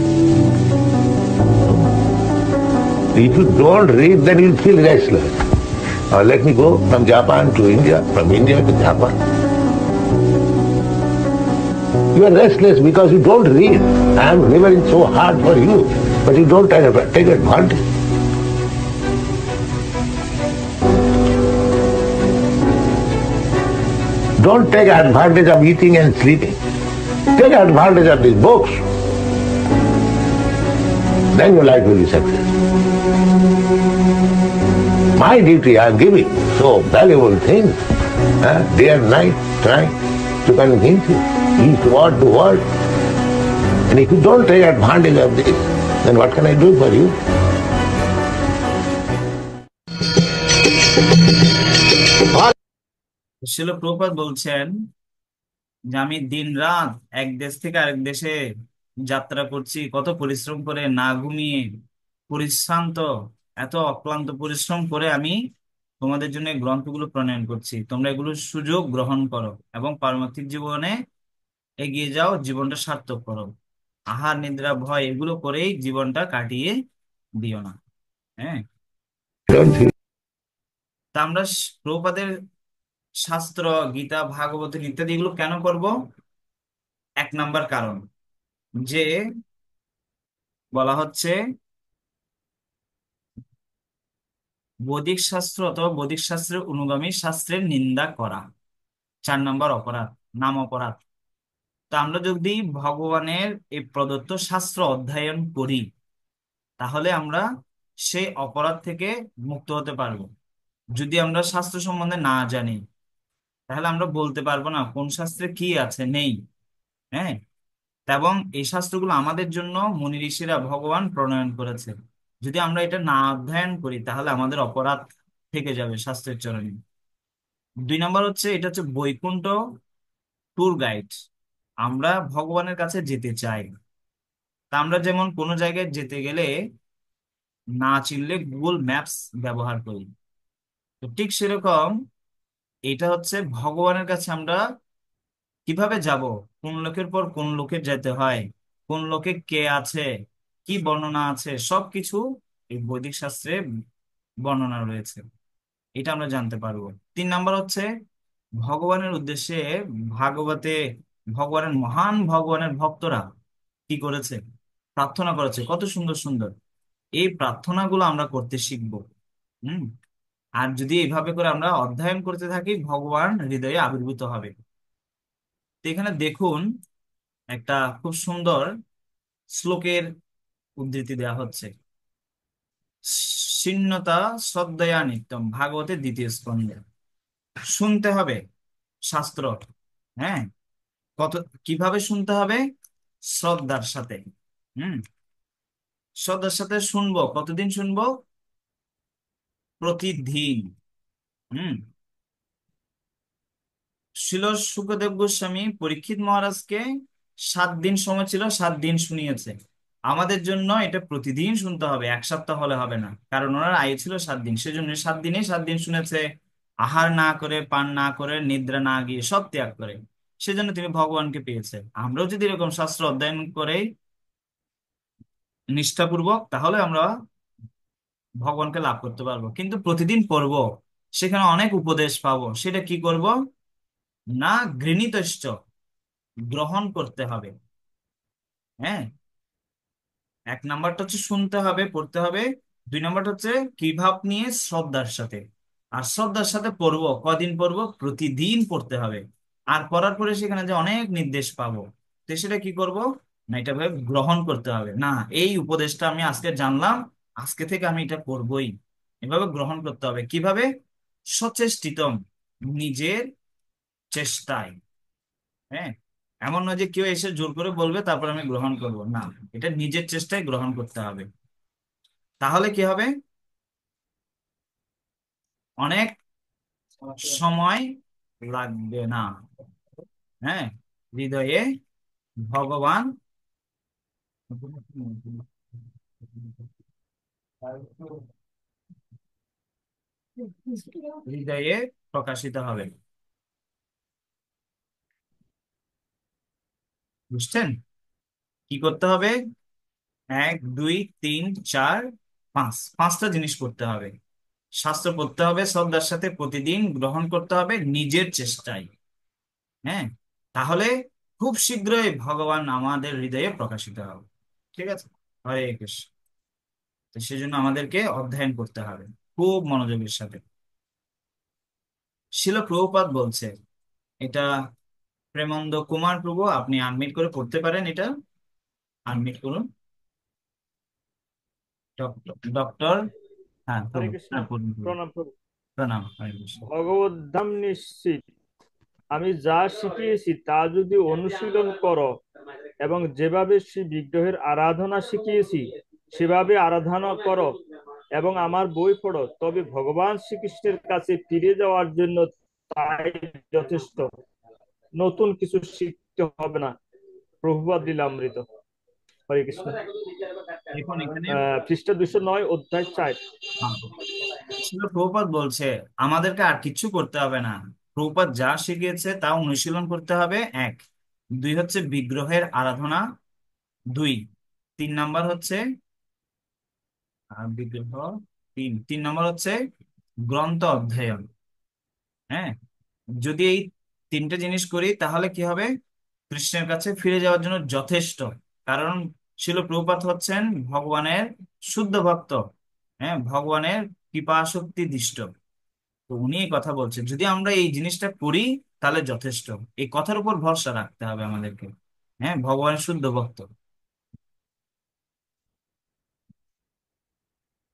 If you don't read, then you'll feel restless. Let me go from Japan to India, from India to Japan. You are restless because you don't read. I am laboring so hard for you, but you don't take advantage. Don't take advantage of eating and sleeping. Take advantage of these books. Then your life will be successful. My duty I am giving so valuable things, day and night, trying to convince you, each word to word. And if you don't take advantage of this, then what can I do for you? শিল প্রভুপাদ বলছেন যে আমি দিন রাত এক দেশ থেকে আরেক দেশে যাত্রা করছি, কত পরিশ্রম করে, না ঘুমিয়ে, পরিশ্রান্ত, এত অক্লান্ত পরিশ্রম করে আমি তোমাদের জন্য এই গ্রন্থগুলো প্রণয়ন করছি, তোমরা এগুলো সুযোগ গ্রহণ করো এবং পারমার্থিক জীবনে এগিয়ে যাও, জীবনটা সার্থক করো। আহার নিদ্রা ভয় এগুলো করেই জীবনটা কাটিয়ে দিও না। হ্যাঁ, Don't you? তা আমরা প্রভুপাদের শাস্ত্র, গীতা, ভাগবত ইত্যাদি এগুলো কেন করব? এক নাম্বার কারণ যে বলা হচ্ছে বৈদিক শাস্ত্র অথবা বৈদিক শাস্ত্রের অনুগামী শাস্ত্রের নিন্দা করা 4 নম্বর অপরাধ, নাম অপরাধ। তা আমরা যদি ভগবানের এই প্রদত্ত শাস্ত্র অধ্যয়ন করি তাহলে আমরা সেই অপরাধ থেকে মুক্ত হতে পারবো। যদি আমরা শাস্ত্র সম্বন্ধে না জানি, তাহলে আমরা বলতে পারবো না কোন শাস্ত্রে কি আছে নেই। হ্যাঁ, এবং এই শাস্ত্রগুলো আমাদের জন্য মুনি ঋষিরা ভগবান প্রণয়ন করেছে। যদি আমরা এটা না অধ্যয়ন করি, তাহলে আমাদের অপরাধ থেকে যাবে শাস্ত্রের চরণে। 2 নম্বর হচ্ছে, এটা হচ্ছে বৈকুণ্ঠ ট্যুর গাইড। আমরা ভগবানের কাছে যেতে চাই। তা আমরা যেমন কোনো জায়গায় যেতে গেলে না চিনলে গুগল ম্যাপস ব্যবহার করি, তো ঠিক সেরকম এটা হচ্ছে ভগবানের কাছে আমরা কিভাবে যাব, কোন লোকের পর কোন লোকে যেতে হয়, কোন লোকে কে আছে, কি বর্ণনা আছে, সবকিছু এই বৈদিক শাস্ত্রে বর্ণনা রয়েছে। এটা আমরা জানতে পারবো। 3 নম্বর হচ্ছে, ভগবানের উদ্দেশ্যে ভাগবতে ভগবানের মহান ভগবানের ভক্তরা কি করেছে, প্রার্থনা করেছে কত সুন্দর সুন্দর। এই প্রার্থনাগুলো আমরা করতে শিখবো। হুম। আর যদি এইভাবে করে আমরা অধ্যয়ন করতে থাকি, ভগবান হৃদয়ে আবির্ভূত হবে। তো এখানে দেখুন, একটা খুব সুন্দর শ্লোকের উদ্ধৃতি দেওয়া হচ্ছে। শীর্ণতা শ্রদ্ধয়া নিত্যম, ভাগবতের 2য় স্কন্ধে। শুনতে হবে শাস্ত্র। হ্যাঁ, কত কিভাবে শুনতে হবে? শ্রদ্ধার সাথে। হুম। শ্রদ্ধার সাথে শুনবো, কতদিন শুনবো? প্রতিদিন। হুম। শিল শুকদেব গোস্বামী পরীক্ষিত মহারাজকে 7 দিন সময় ছিল, 7 দিন শুনিয়েছে। আমাদের জন্য এটা প্রতিদিন শুনতে হবে, এক সপ্তাহ হলে হবে না, কারণ ওনার আয়ু ছিল 7 দিন, সেজন্য 7 দিনে 7 দিন শুনেছে। আহার না করে, পান না করে, নিদ্রা না গিয়ে, সব ত্যাগ করে, সেজন্য তিনি ভগবানকে পেয়েছে। আমরাও যদি এরকম শাস্ত্র অধ্যয়ন করে নিষ্ঠাপূর্বক, তাহলে আমরা ভগবানকে লাভ করতে পারবো। কিন্তু প্রতিদিন পড়বো, সেখানে অনেক উপদেশ পাবো, সেটা কি করব? না গৃহীতশ্চ, গ্রহণ করতে হবে। হ্যাঁ, 1 নম্বরটা হচ্ছে শুনতে হবে, পড়তে হবে। 2 নম্বরটা হচ্ছে কি ভাব নিয়ে, শ্রদ্ধার সাথে। আর শ্রদ্ধার সাথে পড়বো, কদিন পড়বো? প্রতিদিন পড়তে হবে। আর পড়ার পরে সেখানে যে অনেক নির্দেশ পাবো, তো সেটা কি করব? না এটা ভাবে গ্রহণ করতে হবে। না, এই উপদেশটা আমি আজকে জানলাম, আজকে থেকে আমি এটা করবই। এভাবে গ্রহণ করতে হবে। কিভাবে? সচেষ্টিতম, নিজের চেষ্টায়। হ্যাঁ, এমন নয় যে কেউ এসে জোর করে বলবে তারপর আমি গ্রহণ করব, না, এটা নিজের চেষ্টায় গ্রহণ করতে হবে। তাহলে কি হবে? অনেক সময় লাগবে না। হ্যাঁ, হৃদয়ে ভগবান হৃদয়ে প্রকাশিত হবে। বুঝছেন? কি করতে হবে? 1 2 3 4 5, 5টা জিনিস করতে হবে। শাস্ত্র পড়তে হবে শ্রদ্ধার সাথে, প্রতিদিন গ্রহণ করতে হবে নিজের চেষ্টায়। হ্যাঁ, তাহলে খুব শীঘ্রই ভগবান আমাদের হৃদয়ে প্রকাশিত হবে। ঠিক আছে? হরে কৃষ্ণ। তো সেজন্য আমাদেরকে অধ্যয়ন করতে হবে খুব মনোযোগের সাথে। শিল প্রভুপাদ বলছে, এটা প্রেমানন্দ কুমার প্রভু, আপনি আনমিট করে পড়তে পারেন, এটা আনমিট করুন। ডক্টর, হ্যাঁ হরে পড়ুন, কৃষ্ণ। হ্যাঁ পড়ুন পড়ুন। প্রণাম প্রভু। প্রণাম, হরে কৃষ্ণ। ভগবদ্ধাম নিশ্চিত, আমি যা শিখিয়েছি তা যদি অনুশীলন করো এবং যেভাবে শ্রী বিগ্রহের আরাধনা শিখিয়েছি সেভাবে আরাধনা করো এবং আমার বই পড়ো, তবে ভগবান শ্রীকৃষ্ণের কাছে ফিরে যাওয়ার জন্য তাই যথেষ্ট। নতুন কিছু শিখতে হবে না। প্রভুপাদ লীলামৃত। হরে কৃষ্ণ। দেখুন এখানে পৃষ্ঠা 209, অধ্যায় 4। শিল প্রভুপাদ বলছে আমাদেরকে আর কিচ্ছু করতে হবে না। প্রভুপাদ যা শিখিয়েছে তা অনুশীলন করতে হবে। 1 2 হচ্ছে বিগ্রহের আরাধনা। 2 3 নম্বর হচ্ছে বিগ্রহ। 3 নম্বর হচ্ছে গ্রন্থ অধ্যয়ন। হ্যাঁ, যদি এই 3টে জিনিস করি, তাহলে কি হবে? কৃষ্ণের কাছে ফিরে যাওয়ার জন্য যথেষ্ট। কারণ শিল প্রভুপাদ হচ্ছেন ভগবানের শুদ্ধ ভক্ত। হ্যাঁ, ভগবানের কৃপাশক্তি দৃষ্ট। তো উনি এই কথা বলছেন, যদি আমরা এই জিনিসটা করি তাহলে যথেষ্ট। এই কথার উপর ভরসা রাখতে হবে আমাদেরকে। হ্যাঁ, ভগবানের শুদ্ধ ভক্ত।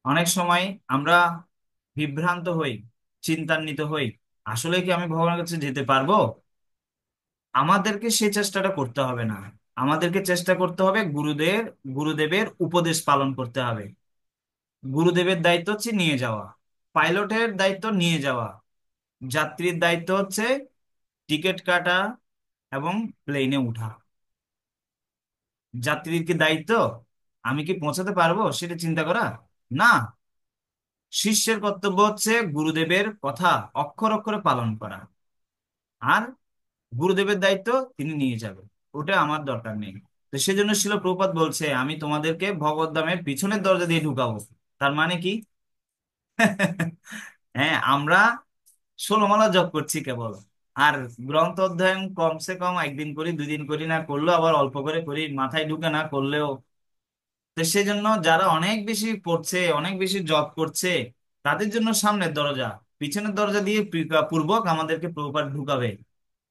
অনেক সময় আমরা বিভ্রান্ত হই, চিন্তান্বিত হই, আসলে কি আমি ভগবানের কাছে যেতে পারবো? আমাদেরকে সেই চেষ্টাটা করতে হবে না। আমাদেরকে চেষ্টা করতে হবে গুরুদেবের উপদেশ পালন করতে হবে। গুরুদেবের দায়িত্ব হচ্ছে নিয়ে যাওয়া, পাইলটের দায়িত্ব নিয়ে যাওয়া, যাত্রীর দায়িত্ব হচ্ছে টিকিট কাটা এবং প্লেনে উঠা। যাত্রীর কি দায়িত্ব আমি কি পৌঁছাতে পারবো সেটা চিন্তা করা? না। শিষ্যের কর্তব্য হচ্ছে গুরুদেবের কথা অক্ষর অক্ষরে পালন করা, আর গুরুদেবের দায়িত্ব তিনি নিয়ে যাবেন, ওটা আমার দরকার নেই। তো সেজন্য শিল প্রভুপাদ বলছে আমি তোমাদেরকে ভগবদ্ধামের পিছনের দরজা দিয়ে ঢুকাবো। তার মানে কি? হ্যাঁ, আমরা 16 মালা জপ করছি কেবল, আর গ্রন্থ অধ্যয়ন কমসে কম একদিন করি, 2 দিন করি, না করলেও আবার অল্প করে করি, মাথায় ঢুকে না করলেও। তো সেই জন্য যারা অনেক বেশি পড়ছে, অনেক বেশি জব করছে, তাদের জন্য সামনের দরজা, পিছনের দরজা দিয়ে পূর্বক আমাদেরকে প্রভুপাদ ঢুকাবে,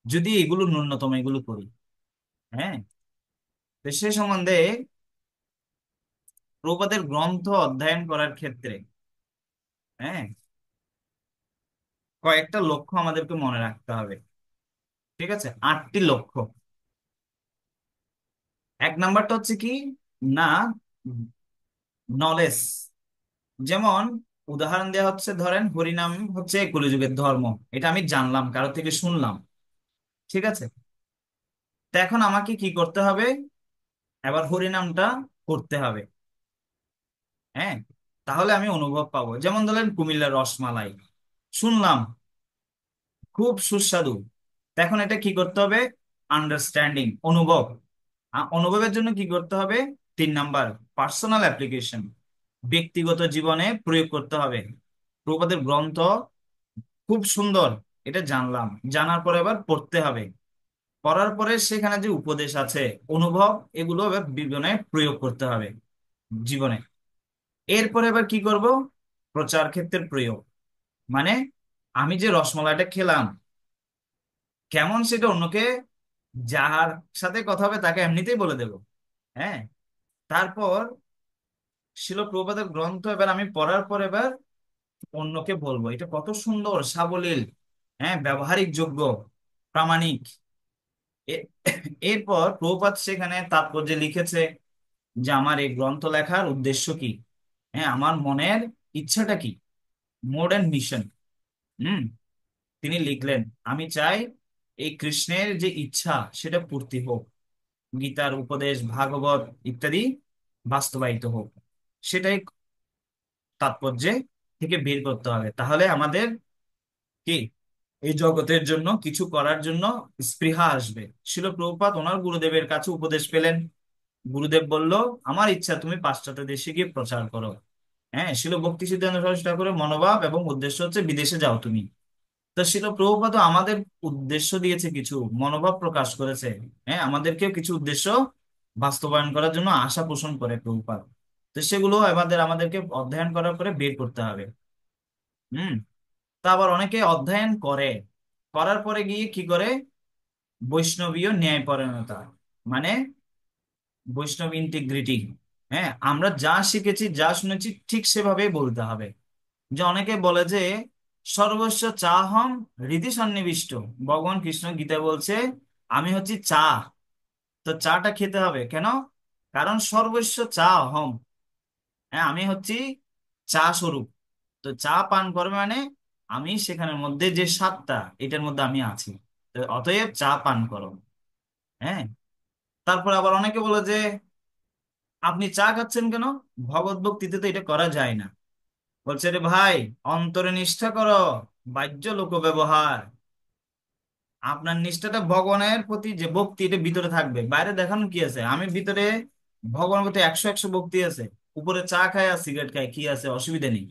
যদি এগুলো ন্যূনতম এগুলো করি। হ্যাঁ, তো সে সম্বন্ধে প্রভুপাদের গ্রন্থ অধ্যয়ন করার ক্ষেত্রে, হ্যাঁ, কয়েকটা লক্ষ্য আমাদেরকে মনে রাখতে হবে। ঠিক আছে, 8টি লক্ষ্য। এক নাম্বারটা হচ্ছে কি না, নলেজ। যেমন উদাহরণ দেওয়া হচ্ছে, ধরেন হরিনাম হচ্ছে কলিযুগের ধর্ম, এটা আমি জানলাম, কারো থেকে শুনলাম। ঠিক আছে, তো এখন আমাকে কি করতে হবে? এবার হরিনামটা করতে হবে। হ্যাঁ, তাহলে আমি অনুভব পাবো। যেমন ধরেন কুমিল্লার রসমালাই শুনলাম, খুব সুস্বাদু। তো এখন এটা কি করতে হবে? আন্ডারস্ট্যান্ডিং, অনুভব। অনুভবের জন্য কি করতে হবে? 3 নাম্বার, পার্সোনাল অ্যাপ্লিকেশন, ব্যক্তিগত জীবনে প্রয়োগ করতে হবে। প্রভুপাদের গ্রন্থ খুব সুন্দর, এটা জানলাম, জানার পরে এবার পড়তে হবে। পড়ার পরে সেখানে যে উপদেশ আছে, অনুভব, এগুলো এবার জীবনে প্রয়োগ করতে হবে, জীবনে। এরপরে এবার কি করব? প্রচার ক্ষেত্রের প্রয়োগ। মানে আমি যে রসমালাইটা খেলাম, কেমন সেটা অন্যকে, যার সাথে কথা হবে তাকে এমনিতেই বলে দেব। হ্যাঁ, তারপর শিল প্রভুপাদের গ্রন্থ এবার আমি পড়ার পর এবার অন্যকে বলবো এটা কত সুন্দর, সাবলীল, হ্যাঁ, ব্যবহারিক যোগ্য, প্রামাণিক। এ- এরপর প্রভুপাদ সেখানে তাৎপর্যে লিখেছে যে আমার এই গ্রন্থ লেখার উদ্দেশ্য কি, হ্যাঁ, আমার মনের ইচ্ছাটা কি, মোড অ্যান্ড মিশন। হুম, তিনি লিখলেন আমি চাই এই কৃষ্ণের যে ইচ্ছা সেটা পূর্তি হোক, গীতার উপদেশ, ভাগবত ইত্যাদি বাস্তবায়িত হোক। সেটাই তাৎপর্যে থেকে বের করতে হবে, তাহলে আমাদের কি এই জগতের জন্য কিছু করার জন্য স্পৃহা আসবে। শিল প্রভুপাদ ওনার গুরুদেবের কাছে উপদেশ পেলেন। গুরুদেব বলল আমার ইচ্ছা তুমি পাশ্চাত্য দেশে গিয়ে প্রচার করো। হ্যাঁ, শিল ভক্তি সিদ্ধান্ত সরস্বতী ঠাকুরের মনোভাব এবং উদ্দেশ্য হচ্ছে বিদেশে যাও তুমি। তো শিল প্রভুপাদ আমাদের উদ্দেশ্য দিয়েছে, কিছু মনোভাব প্রকাশ করেছে। হ্যাঁ, আমাদেরকেও কিছু উদ্দেশ্য বাস্তবায়ন করার জন্য আশা পোষণ করে প্রভুপাদ। তো সেগুলো আমাদেরকে অধ্যয়ন করার পরে বের করতে হবে। হুম, তা আবার অনেকে অধ্যয়ন করে, করার পরে গিয়ে কি করে? বৈষ্ণবীয় ন্যায়পরায়ণতা, মানে বৈষ্ণব ইন্টিগ্রিটি। হ্যাঁ, আমরা যা শিখেছি যা শুনেছি ঠিক সেভাবেই বলতে হবে। যে অনেকে বলে যে সর্বস্ব চাহম হৃদি সন্নিবিষ্ট, ভগবান কৃষ্ণ গীতায় বলছে আমি হচ্ছি চা। তো চাটা খেতে হবে কেন? কারণ সর্বস্ব চা অহম, হ্যাঁ, আমি হচ্ছি চা স্বরূপ। তো চা পান করবে মানে আমি সেখানের মধ্যে যে স্বাদটা, এটার মধ্যে আমি আছি। তো অতএব চা পান করো। হ্যাঁ, তারপর আবার অনেকে বলে যে আপনি চা খাচ্ছেন কেন? ভগবত ভক্তিতে তো এটা করা যায় না। বলছে রে ভাই, অন্তরে নিষ্ঠা করো, বাহ্য লোক ব্যবহার। আপনার নিষ্ঠাটা ভগবানের প্রতি যে ভক্তি, এটা ভিতরে থাকবে, বাইরে দেখানো কি আছে? আমি ভিতরে ভগবানের প্রতি 100 ভক্তি আছে, উপরে চা খায় আর সিগারেট খায়, কি আছে? অসুবিধা নেই।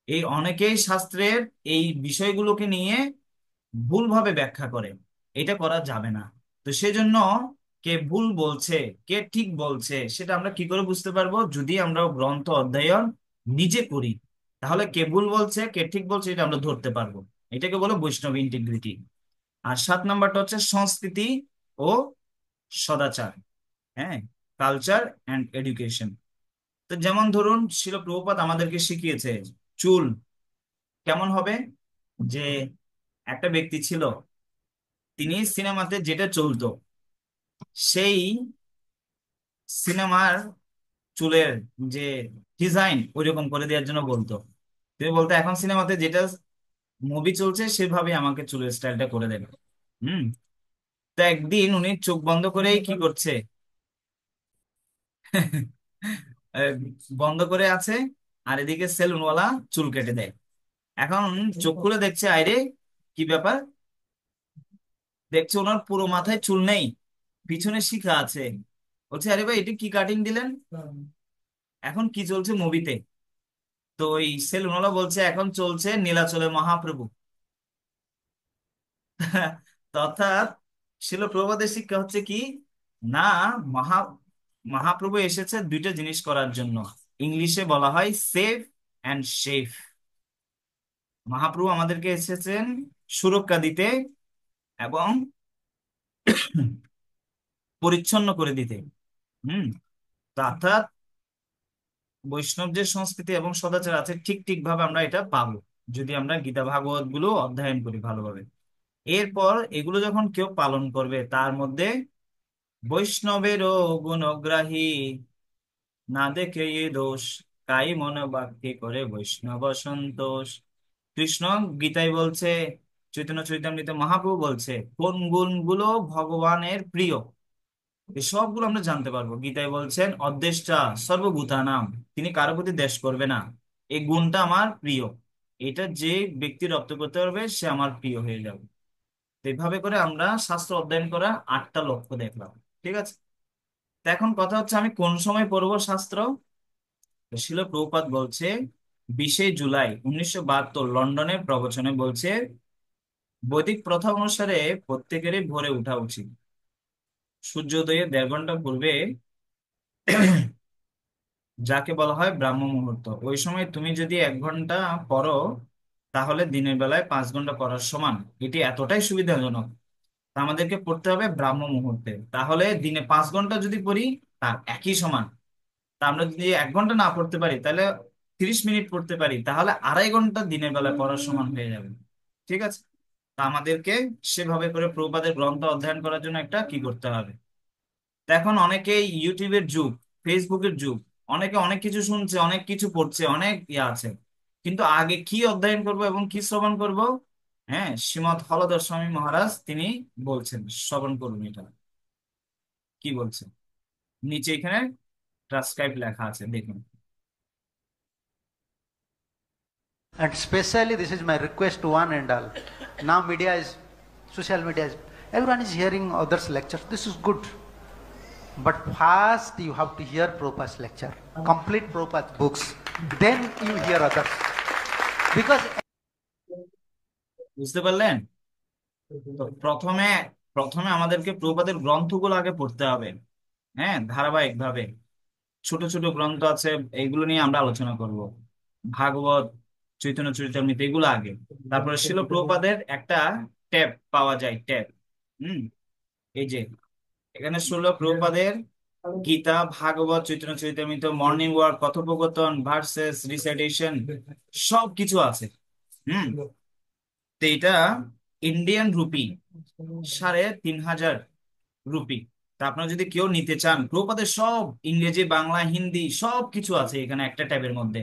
এই অনেকেই শাস্ত্রের এই বিষয়গুলোকে নিয়ে ভুলভাবে ব্যাখ্যা করে, এটা করা যাবে না। তো সেজন্য কে ভুল বলছে, কে ঠিক বলছে, সেটা আমরা কি করে বুঝতে পারবো? যদি আমরা গ্রন্থ অধ্যয়ন নিজে করি, তাহলে কে ভুল বলছে কে ঠিক বলছে এটা আমরা ধরতে পারবো। এটাকে বলে বৈষ্ণব ইন্টিগ্রিটি। আর 7 নাম্বারটা হচ্ছে সংস্কৃতি ও সদাচার। হ্যাঁ, কালচার অ্যান্ড এডুকেশন। তো যেমন ধরুন শিল প্রভুপাদ আমাদেরকে শিখিয়েছে চুল কেমন হবে, যে একটা ব্যক্তি ছিল, তিনি সিনেমাতে যেটা চলতো সেই সিনেমার চুলের যে ডিজাইন ওইরকম করে দেওয়ার জন্য বলতো। তুমি বলতো এখন সিনেমাতে যেটা মুভি চলছে সেভাবে আমাকে চুলের স্টাইলটা করে দেবে। হুম। তো একদিন উনি চোখ বন্ধ করেই কি করছে, আহ, বন্ধ করে আছে, আর এদিকে সেলুনওয়ালা চুল কেটে দেয়। এখন চোখ খুলে দেখছে, আইরে কি ব্যাপার, দেখছে ওনার পুরো মাথায় চুল নেই, পিছনে শিখা আছে। বলছে আরে ভাই এটা কি কাটিং দিলেন, এখন কি চলছে মুভিতে? তো ওই সেলুনওয়ালা বলছে এখন চলছে নীলাচলে মহাপ্রভু। অর্থাৎ শিল প্রভুপাদের শিক্ষা হচ্ছে কি, না, মহা মহাপ্রভু এসেছে দুইটা জিনিস করার জন্য। ইংলিশে বলা হয় সেভ অ্যান্ড সেভ। মহাপ্রভু আমাদেরকে এসেছেন সুরক্ষা দিতে এবং পরিচ্ছন্ন করে দিতে। হুম। তো অর্থাৎ বৈষ্ণব যে সংস্কৃতি এবং সদাচার আছে ঠিক ঠিক ভাবে আমরা এটা পাবো যদি আমরা গীতা ভাগবত গুলো অধ্যয়ন করি ভালোভাবে। এরপর এগুলো যখন কেউ পালন করবে তার মধ্যে বৈষ্ণবেরও গুণগ্রাহী, না দেখে এ দোষ, তাই মনে বাক্যে করে বৈষ্ণব সন্তোষ। কৃষ্ণ গীতায় বলছে, চৈতন্য চৈতামৃত মহাপ্রভু বলছে কোন গুণগুলো ভগবানের প্রিয়, এই সবগুলো আমরা জানতে পারবো। গীতায় বলছেন অদ্বেষ্টা সর্বভূতানাম, তিনি কারো প্রতি দ্বেষ করবে না, এই গুণটা আমার প্রিয়, এটা যে ব্যক্তি রপ্ত করতে পারবে সে আমার প্রিয় হয়ে যাবে। তো এইভাবে করে আমরা শাস্ত্র অধ্যয়ন করা 8টা লক্ষ্য দেখলাম। ঠিক আছে, তো এখন কথা হচ্ছে আমি কোন সময় পড়বো শাস্ত্র। তো শিল প্রভুপাদ বলছে 20শে জুলাই 1972 লন্ডনের প্রবচনে বলছে বৈদিক প্রথা অনুসারে প্রত্যেকেরই ভোরে ওঠা উচিত। সূর্যোদয়ের 1.5 ঘন্টা পূর্বে যাকে বলা হয় ব্রাহ্ম মুহূর্ত, ওই সময় তুমি যদি 1 ঘন্টা পড়ো তাহলে দিনের বেলায় 5 ঘন্টা পড়ার সমান। এটি এতটাই সুবিধাজনক। তা আমাদেরকে পড়তে হবে ব্রাহ্ম মুহূর্তে, তাহলে দিনে 5 ঘন্টা যদি পড়ি তার একই সমান। তা আমরা যদি 1 ঘন্টা না পড়তে পারি তাহলে 30 মিনিট পড়তে পারি, তাহলে 2.5 ঘন্টা দিনের বেলায় পড়ার সমান হয়ে যাবে। ঠিক আছে, তা আমাদেরকে সেভাবে করে প্রভুপাদের গ্রন্থ অধ্যয়ন করার জন্য একটা কি করতে হবে। তো এখন অনেকে ইউটিউবের যুগ, ফেসবুকের যুগ, অনেকে অনেক কিছু শুনছে, অনেক কিছু পড়ছে, অনেক আছে, কিন্তু আগে কি অধ্যয়ন করব এবং কি শ্রবণ করব? হ্যাঁ, শ্রীমৎ হলধর স্বামী মহারাজ তিনি বলছেন শ্রবণ করুন এটা। কি বলছেন নিচে এখানে ট্রান্সক্রাইব লেখা আছে, দেখুন। And especially this is my request to one and all. Now media is, social media is, everyone is hearing others' lectures. This is good. But first you have to hear Prabhupada's lecture. Complete Prabhupada's books. Then you hear others. Because বুঝতে পারলেন? তো প্রথমে প্রথমে আমাদেরকে প্রভুপাদের গ্রন্থগুলো আগে পড়তে হবে। হ্যাঁ, ধারাবাহিক ভাবে ছোট ছোট গ্রন্থ আছে, এইগুলো নিয়ে আমরা আলোচনা করব। ভাগবত, চৈতন্য চরিতামৃত এগুলো আগে, তারপরে শিল প্রভুপাদের একটা ট্যাব পাওয়া যায়, ট্যাব। হুম। এই যে এখানে শিল প্রভুপাদের গীতা, ভাগবত, চৈতন্য চরিতামৃত, মর্নিং ওয়াক, কথোপকথন, ভার্সেস, রিসাইটেশন সব কিছু আছে। হুম। তো এটা ইন্ডিয়ান রুপি 3500 রুপি। তা আপনারা যদি কেউ নিতে চান, প্রভুপাদের সব ইংরেজি, বাংলা, হিন্দি সব কিছু আছে এখানে একটা ট্যাবের মধ্যে।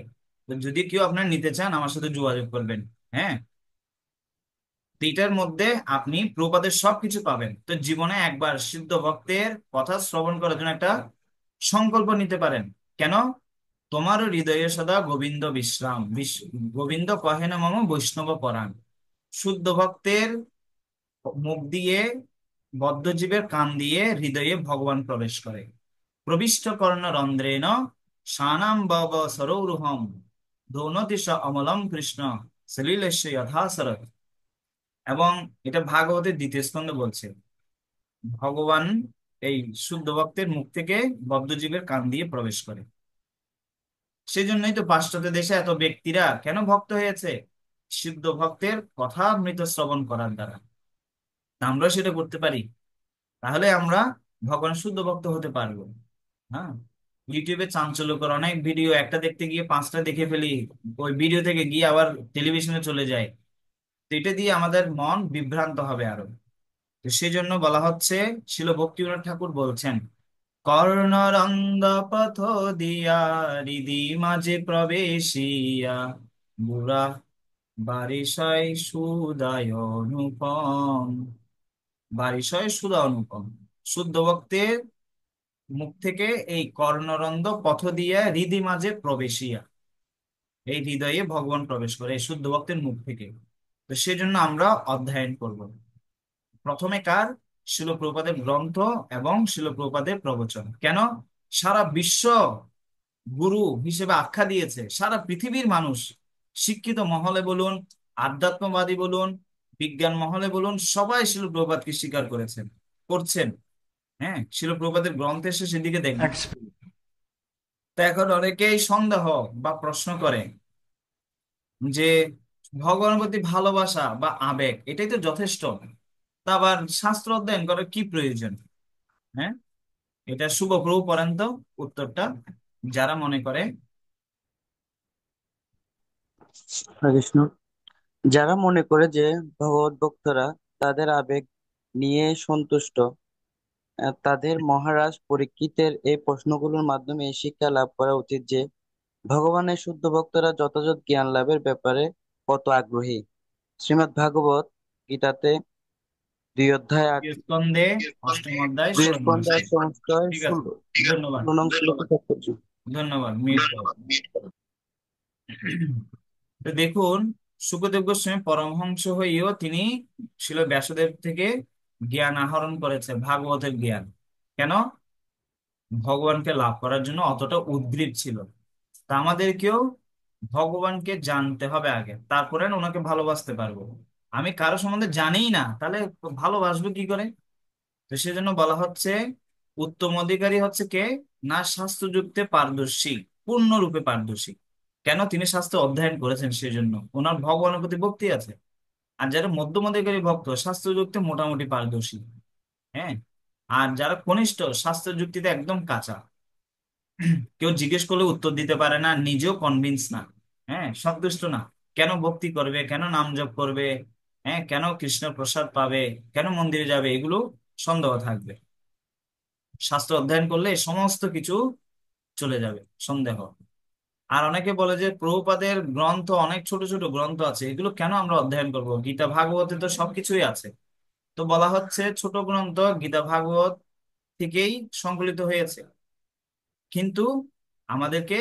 তো যদি কেউ আপনার নিতে চান আমার সাথে যোগাযোগ করবেন। হ্যাঁ, তো এটার মধ্যে আপনি প্রভুপাদের সবকিছু পাবেন। তো জীবনে একবার সিদ্ধ ভক্তের কথা শ্রবণ করার জন্য একটা সংকল্প নিতে পারেন। কেন? তোমারও হৃদয়ে সদা গোবিন্দ বিশ্রাম, গোবিন্দ কহে না মম বৈষ্ণব পরাণ। শুদ্ধ ভক্তের মুখ দিয়ে, বদ্ধজীবের কান দিয়ে হৃদয়ে ভগবান প্রবেশ করে। প্রবিষ্ট কর্ণ রন্ধ্রেণ সানাম বব সরৌরুহম, ধৌনতিশ অমলম কৃষ্ণ সলিলেশ যথাসরথ। এবং এটা ভাগবতের 2য় স্কন্ধে বলছে ভগবান এই শুদ্ধ ভক্তের মুখ থেকে বদ্ধজীবের কান দিয়ে প্রবেশ করে। সেজন্যই তো পাশ্চাত্য দেশে এত ব্যক্তিরা কেন ভক্ত হয়েছে, শুদ্ধ ভক্তের কথা মৃত শ্রবণ করার দ্বারা। তা আমরা সেটা করতে পারি, তাহলে আমরা ভগবানের শুদ্ধ ভক্ত হতে পারবো। হ্যাঁ, ইউটিউবে চাঞ্চল্যকর অনেক ভিডিও, একটা দেখতে গিয়ে পাঁচটা দেখে ফেলি, ওই ভিডিও থেকে গিয়ে আবার টেলিভিশনে চলে যায়। তো এটা দিয়ে আমাদের মন বিভ্রান্ত হবে আরো। তো সেই জন্য বলা হচ্ছে, শিল ভক্তিবিনোদ ঠাকুর বলছেন, কর্ণরন্ধ্র পথ দিয়া হৃদি মাঝে প্রবেশিয়া বুড়া বারিশয় সুদায় অনুপম। বারিশয় সুদা অনুপম, শুদ্ধ ভক্তের মুখ থেকে এই কর্ণরন্ধ্র পথ দিয়া হৃদি মাঝে প্রবেশিয়া, এই হৃদয়ে ভগবান প্রবেশ করে এই শুদ্ধ ভক্তের মুখ থেকে। তো সেজন্য আমরা অধ্যয়ন করব প্রথমে কার? শিল প্রভুপাদের গ্রন্থ এবং শিল প্রভুপাদের প্রবচন। কেন? সারা বিশ্ব গুরু হিসেবে আখ্যা দিয়েছে সারা পৃথিবীর মানুষ, শিক্ষিত মহলে বলুন, আধ্যাত্মবাদী বলুন, বিজ্ঞান মহলে বলুন, সবাই শিল প্রভুপাদকে স্বীকার করেছেন, করছেন। হ্যাঁ, শিল প্রভুপাদের গ্রন্থে এসে সেদিকে দেখবেন। Ex- তা এখন অনেকেই সন্দেহ বা প্রশ্ন করে যে ভগবানের প্রতি ভালোবাসা বা আবেগ এটাই তো যথেষ্ট, তা আবার শাস্ত্র অধ্যয়ন করার কি প্রয়োজন? হ্যাঁ, এটা শুভপ্রভু পড়েন তো উত্তরটা, যারা মনে করে। হরে কৃষ্ণ। যারা মনে করে যে ভগবত ভক্তরা তাদের আবেগ নিয়ে সন্তুষ্ট, তাদের মহারাজ পরীক্ষিতের এই প্রশ্নগুলোর মাধ্যমে এই শিক্ষা লাভ করা উচিত যে ভগবানের শুদ্ধ ভক্তরা যথাযথ জ্ঞান লাভের ব্যাপারে কত আগ্রহী। শ্রীমদ্ ভাগবত গীতাতে 2 অধ্যায় 8, স্কন্ধে অষ্টম অধ্যায় দুই 16 নম্বর স্কন্ধে শ্লোক। 8 অধ্যায় ঠিক আছে, 16 ধন্যবাদ। 16 নং শ্লোকে তাৎপর্য। ধন্যবাদ, মিউট করো। তো দেখুন, শুকদেব গোস্বামী পরমহংস হইও তিনি ছিল ব্যাসদেব থেকে জ্ঞান আহরণ করেছে, ভাগবতের জ্ঞান। কেন? ভগবানকে লাভ করার জন্য অতটা উদ্গ্রীব ছিল। তা আমাদেরকেও ভগবানকে জানতে হবে আগে, তারপরে না ওনাকে ভালোবাসতে পারবো। আমি কারো সম্বন্ধে জানিই না, তাহলে ভালোবাসবো কি করে? তো সেজন্য বলা হচ্ছে, উত্তম অধিকারী হচ্ছে কে? না শাস্ত্রযুক্তে পারদর্শী, পূর্ণরূপে পারদর্শী। কেন? তিনি শাস্ত্র অধ্যয়ন করেছেন, সেজন্য ওনার ভগবানের প্রতি ভক্তি আছে। আর যারা মধ্যম অধিকারী ভক্ত, শাস্ত্রযুক্তে মোটামুটি পারদর্শী। হ্যাঁ, আর যারা কনিষ্ঠ, শাস্ত্র যুক্তিতে একদম কাঁচা, কেউ জিজ্ঞেস করলে উত্তর দিতে পারে না, নিজেও কনভিন্স না, হ্যাঁ, সন্তুষ্ট না। কেন ভক্তি করবে, কেন নাম জপ করবে, হ্যাঁ, কেন কৃষ্ণ প্রসাদ পাবে, কেন মন্দিরে যাবে, এগুলো সন্দেহ থাকবে। শাস্ত্র অধ্যয়ন করলে এই সমস্ত কিছু চলে যাবে, সন্দেহ। আর অনেকে বলে যে প্রভুপাদের গ্রন্থ অনেক ছোট ছোট গ্রন্থ আছে, এগুলো কেন আমরা অধ্যয়ন করব? গীতা ভাগবতে তো সবকিছুই আছে। তো বলা হচ্ছে, ছোট গ্রন্থ গীতা ভাগবত থেকেই সংকলিত হয়েছে, কিন্তু আমাদেরকে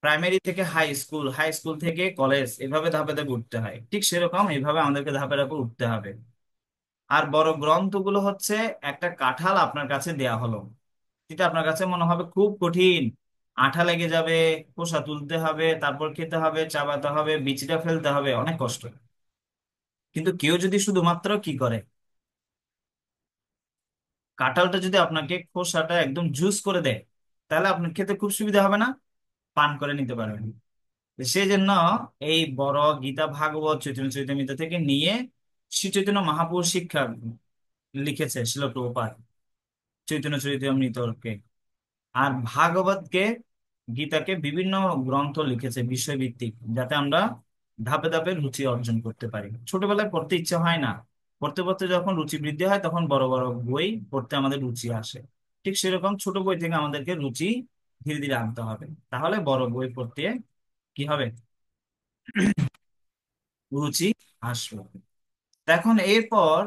প্রাইমারি থেকে হাই স্কুল, হাই স্কুল থেকে কলেজ, এভাবে ধাপে ধাপে উঠতে হয়। ঠিক সেরকম এইভাবে আমাদেরকে ধাপে ধাপে উঠতে হবে। আর বড় গ্রন্থগুলো হচ্ছে একটা কাঁঠাল আপনার কাছে দেয়া হলো, এটা আপনার কাছে মনে হবে খুব কঠিন, আঠা লেগে যাবে, খোসা তুলতে হবে, তারপর খেতে হবে, চাবাতে হবে, বিচিটা ফেলতে হবে, অনেক কষ্ট। কিন্তু কেউ যদি শুধুমাত্র কি করে, কাঁঠালটা যদি আপনাকে খোসাটা একদম জুস করে দেয়, তাহলে আপনার খেতে খুব সুবিধা হবে না? পান করে নিতে পারবেন। সেই জন্য এই বড় গীতা ভাগবত চৈতন্য চৈতামৃত থেকে নিয়ে শ্রী চৈতন্য মহাপ্রভু শিক্ষা লিখেছে শিল প্রভুপাদ চৈতন্য চরিতামৃতকে। আর ভাগবতকে, গীতাকে বিভিন্ন গ্রন্থ লিখেছে বিষয়ভিত্তিক, যাতে আমরা ধাপে ধাপে রুচি অর্জন করতে পারি। ছোটবেলায় পড়তে ইচ্ছে হয় না, পড়তে পড়তে যখন রুচি বৃদ্ধি হয় তখন বড় বড় বই পড়তে আমাদের রুচি আসে। ঠিক সেরকম ছোট বই থেকে আমাদেরকে রুচি ধীরে ধীরে আনতে হবে, তাহলে বড় বই পড়তে কি হবে, রুচি আসবে। তো এখন এরপর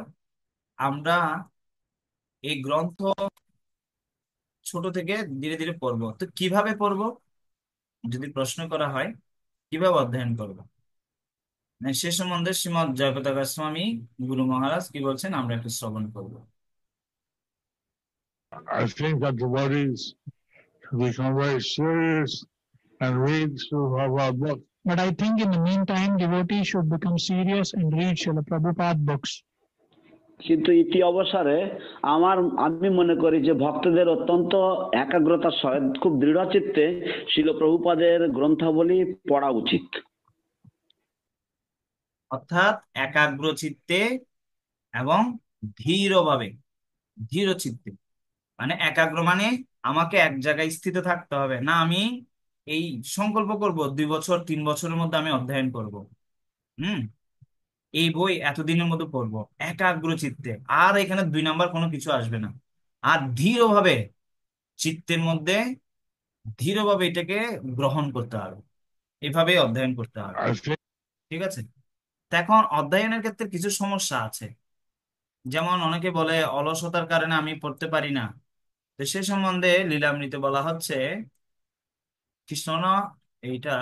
আমরা এই গ্রন্থ ছোট থেকে ধীরে ধীরে পড়বো। তো কিভাবে পড়বো যদি প্রশ্ন করা হয়, কিভাবে অধ্যয়ন করবো? সে সম্বন্ধে শ্রীমৎ জয়প্রতাপ স্বামী গুরু মহারাজ কি বলছেন, আমরা একটু শ্রবণ করবো। I think that the bodies should become very serious and read through our book. But I think in the meantime, devotees should become serious and read Srila Prabhupada books. কিন্তু ইতি অবসরে আমি মনে করি যে ভক্তদের অত্যন্ত একাগ্রতার সহিত খুব দৃঢ় চিত্তে শিল প্রভুপাদের গ্রন্থাবলী পড়া উচিত। অর্থাৎ একাগ্র চিত্তে এবং ধীরভাবে, ধীর চিত্তে, মানে একাগ্র মানে আমাকে এক জায়গায় স্থিত থাকতে হবে না। আমি এই সংকল্প করব 2 বছর 3 বছরের মধ্যে আমি অধ্যয়ন করব। হুম। এই বই এতদিনের মধ্যে পড়বো একাগ্র চিত্তে। আর এখানে 2 নাম্বার কোনো কিছু আসবে না। আর ধীরভাবে চিত্তের মধ্যে ধীরভাবে এটাকে গ্রহণ করতে হবে। এভাবেই অধ্যয়ন করতে হবে। I think ঠিক আছে। তো এখন অধ্যয়নের ক্ষেত্রে কিছু সমস্যা আছে। যেমন অনেকে বলে অলসতার কারণে আমি পড়তে পারি না। তো সে সম্বন্ধে লীলামৃতে বলা হচ্ছে, কৃষ্ণ এইটা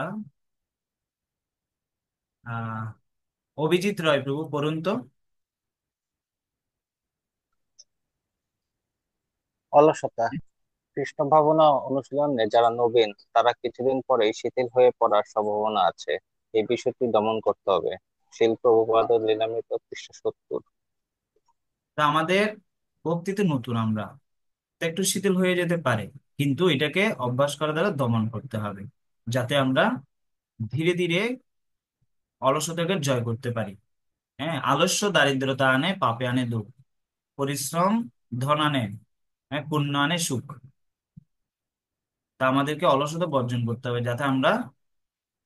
আহ অভিজিৎ রয় প্রভু পড়ুন তো। অলসতা। কৃষ্ণ ভাবনা অনুশীলনে যারা নবীন তারা কিছুদিন পরেই শিথিল হয়ে পড়ার সম্ভাবনা আছে। এই বিষয়টি দমন করতে হবে। শিল প্রভুপাদ ও লীলামৃত পৃষ্ঠা 70। তা আমাদের ভক্তিতে নতুন আমরা, তো একটু শিথিল হয়ে যেতে পারে, কিন্তু এটাকে অভ্যাস করা দ্বারা দমন করতে হবে, যাতে আমরা ধীরে ধীরে অলসতাকে জয় করতে পারি। হ্যাঁ, আলস্য দারিদ্রতা আনে, পাপে আনে দুঃখ। পরিশ্রম ধন আনে, হ্যাঁ পুণ্য আনে সুখ। তা আমাদেরকে অলসতা বর্জন করতে হবে, যাতে আমরা,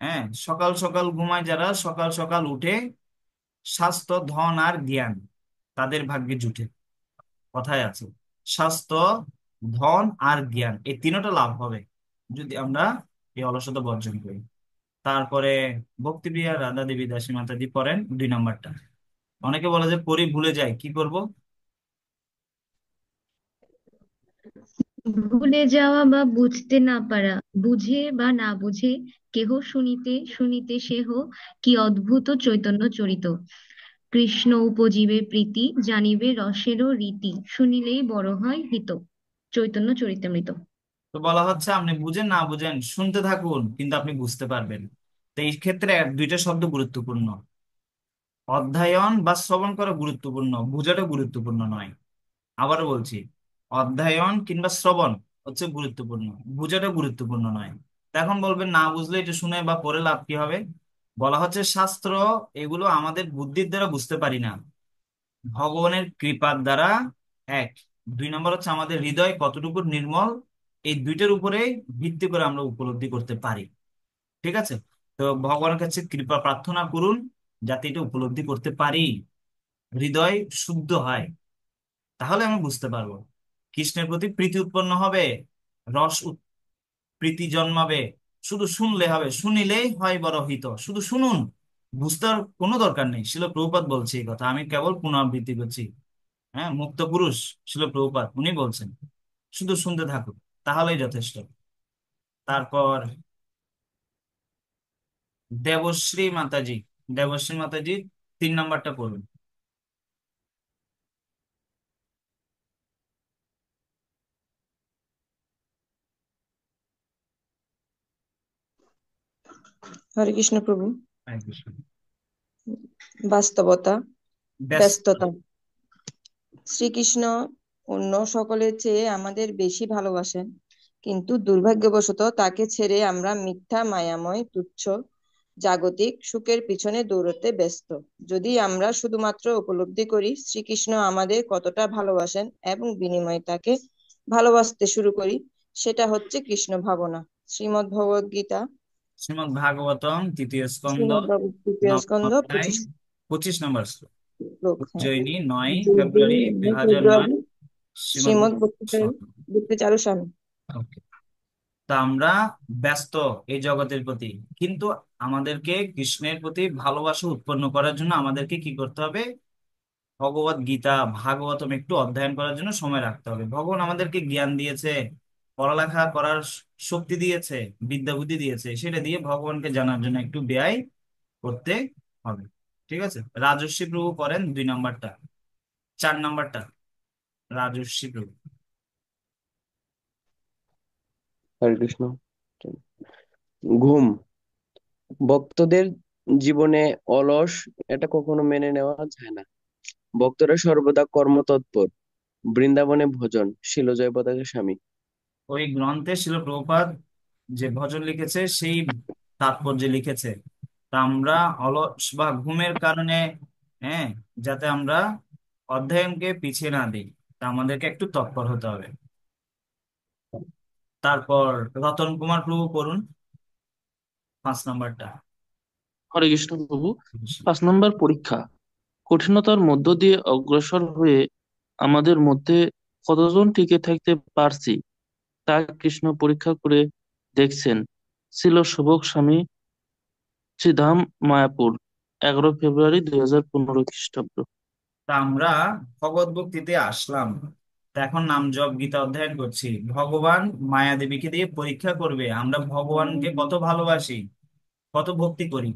হ্যাঁ, সকাল সকাল ঘুমায় যারা সকাল সকাল উঠে স্বাস্থ্য ধন আর জ্ঞান তাদের ভাগ্যে জুটে। কথায় আছে স্বাস্থ্য ধন আর জ্ঞান এই তিনটা লাভ হবে যদি আমরা এই অলসতা বর্জন করি। তারপরে ভক্তিপ্রিয়া রাধা দেবী দাসী মাতাজি পড়েন 2 নাম্বারটা। অনেকে বলে যে পড়ি ভুলে যায়, কি করব? ভুলে যাওয়া বা বুঝতে না পারা, বুঝে বা না বুঝে কেহ শুনিতে শুনিতে সেহ কি অদ্ভুত চৈতন্য চরিত। কৃষ্ণ উপজীবে প্রীতি, জানিবে রসেরও রীতি, শুনিলেই বড় হয় হিত। চৈতন্য চরিতামৃত। তো বলা হচ্ছে আপনি বুঝেন না বুঝেন শুনতে থাকুন, কিন্তু আপনি বুঝতে পারবেন। তো এই ক্ষেত্রে 2টা শব্দ গুরুত্বপূর্ণ। অধ্যয়ন বা শ্রবণ করা গুরুত্বপূর্ণ, বোঝাটা গুরুত্বপূর্ণ নয়। আবারও বলছি, অধ্যয়ন কিংবা শ্রবণ হচ্ছে গুরুত্বপূর্ণ, বোঝাটা গুরুত্বপূর্ণ নয়। তো এখন বলবেন না বুঝলে এটা শুনে বা পড়ে লাভ কি হবে? বলা হচ্ছে শাস্ত্র এগুলো আমাদের বুদ্ধির দ্বারা বুঝতে পারি না, ভগবানের কৃপার দ্বারা। এক। 2 নম্বর হচ্ছে আমাদের হৃদয় কতটুকু নির্মল, এই 2টার উপরে ভিত্তি করে আমরা উপলব্ধি করতে পারি। ঠিক আছে। তো ভগবানের কাছে কৃপা প্রার্থনা করুন, যাতে এটা উপলব্ধি করতে পারি, হৃদয় শুদ্ধ হয়, তাহলে আমি বুঝতে পারবো। কৃষ্ণের প্রতি প্রীতি উৎপন্ন হবে, প্রীতি জন্মাবে। শুধু শুনলে হবে, শুনিলেই হয় বড় হিত। শুধু শুনুন, বুঝতে আর কোনো দরকার নেই। শিল প্রভুপাদ বলছে এই কথা, আমি কেবল পুনরাবৃত্তি করছি। হ্যাঁ, মুক্ত পুরুষ শিল প্রভুপাদ উনি বলছেন শুধু শুনতে থাকুন, তাহলেই যথেষ্ট। তারপর দেবশ্রী মাতাজি, দেবশ্রী মাতাজি 3 নাম্বারটা পড়ুন। হরে কৃষ্ণ প্রভু। হরে কৃষ্ণ। বাস্তবতা, ব্যস্ত। ব্যস্ততা। শ্রীকৃষ্ণ অন্য সকলের চেয়ে আমাদের বেশি ভালোবাসেন, কিন্তু দুর্ভাগ্যবশত তাকে ছেড়ে আমরা মিথ্যা মায়াময় তুচ্ছ জাগতিক সুখের পিছনে দৌড়তে ব্যস্ত। যদি আমরা শুধুমাত্র উপলব্ধি করি শ্রীকৃষ্ণ আমাদের কতটা ভালোবাসেন এবং বিনিময়ে তাকে ভালোবাসতে শুরু করি, সেটা হচ্ছে কৃষ্ণ ভাবনা। শ্রীমদ্ ভগবদ গীতা, শ্রীমদ ভাগবতম 3য় স্কন্ধ শ্রীমদ্ ভগবদ তৃতীয় নবম স্কন্ধ অধ্যায় 25 25 নম্বর শ্লোক। শ্লোক। হ্যাঁ, উজ্জয়িনী 9 ফেব্রুয়ারি জয় 2009। ফেব্রুয়ারি। শ্রীমদ শ্রীমদ্ ভক্তি চারু স্বামী। ওকে। তা আমরা ব্যস্ত এই জগতের প্রতি, কিন্তু আমাদেরকে কৃষ্ণের প্রতি ভালোবাসা উৎপন্ন করার জন্য আমাদেরকে কি করতে হবে? ভগবত গীতা ভাগবতম একটু অধ্যয়ন করার জন্য সময় রাখতে হবে। ভগবান আমাদেরকে জ্ঞান দিয়েছে, পড়ালেখা করার শক্তি দিয়েছে, বিদ্যা বুদ্ধি দিয়েছে, সেটা দিয়ে ভগবানকে জানার জন্য একটু ব্যয় করতে হবে। ঠিক আছে। রাজর্ষি প্রভু করেন 2 নাম্বারটা, 4 নাম্বারটা রাজর্ষি প্রভু। হরে কৃষ্ণ। ঘুম। ভক্তদের জীবনে অলস এটা কখনো মেনে নেওয়া যায় না। ভক্তরা সর্বদা কর্মতৎপর। বৃন্দাবনে ভজন। শিলজয় পতাকা স্বামী। ওই গ্রন্থে শিল প্রভুপাদ যে ভজন লিখেছে সেই তাৎপর্যে লিখেছে। তা আমরা অলস বা ঘুমের কারণে, হ্যাঁ, যাতে আমরা অধ্যয়নকে পিছিয়ে না দিই, তা আমাদেরকে একটু তৎপর হতে হবে। তারপর রতন কুমার প্রভু পড়ুন 5 নাম্বারটা। হরে কৃষ্ণ প্রভু। 5 নম্বর পরীক্ষা। কঠিনতার মধ্য দিয়ে অগ্রসর হয়ে আমাদের মধ্যে কতজন টিকে থাকতে পারছি তা কৃষ্ণ পরীক্ষা করে দেখছেন। ছিল শুভক স্বামী, শ্রীধাম, মায়াপুর, 11 ফেব্রুয়ারি 2015 খ্রিস্টাব্দ। তা আমরা ভগবত ভক্তিতে আসলাম, তা এখন নাম জপ গীতা অধ্যয়ন করছি। ভগবান মায়া দেবীকে দিয়ে পরীক্ষা করবে আমরা ভগবানকে কত ভালোবাসি, কত ভক্তি করি।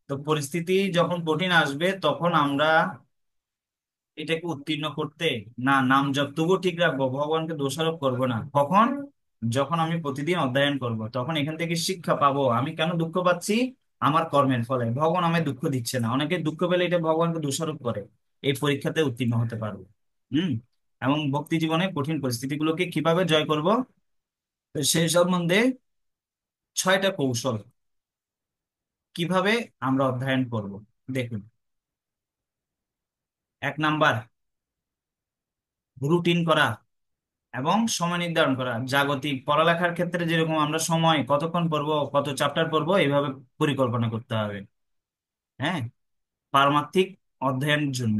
তো পরিস্থিতি যখন কঠিন আসবে তখন আমরা এটাকে উত্তীর্ণ করতে না নাম জপ তবুও ঠিক রাখবো, ভগবানকে দোষারোপ করব না। কখন? যখন আমি প্রতিদিন অধ্যয়ন করব, তখন এখান থেকে শিক্ষা পাবো আমি কেন দুঃখ পাচ্ছি, আমার কর্মের ফলে। ভগবান আমায় দুঃখ দিচ্ছে না, অনেকে দুঃখ পেলে এটা ভগবানকে দোষারোপ করে। এই পরীক্ষাতে উত্তীর্ণ হতে পারবো। হুম। এবং ভক্তি জীবনে কঠিন পরিস্থিতিগুলোকে কিভাবে জয় করব, তো সেই সম্বন্ধে 6টা কৌশল কিভাবে আমরা অধ্যয়ন করব দেখুন। 1 নাম্বার, রুটিন করা এবং সময় নির্ধারণ করা। জাগতিক পড়ালেখার ক্ষেত্রে যেরকম আমরা সময় কতক্ষণ পড়বো, কত চ্যাপ্টার পড়বো, এইভাবে পরিকল্পনা করতে হবে। হ্যাঁ, পারমার্থিক অধ্যয়নের জন্য।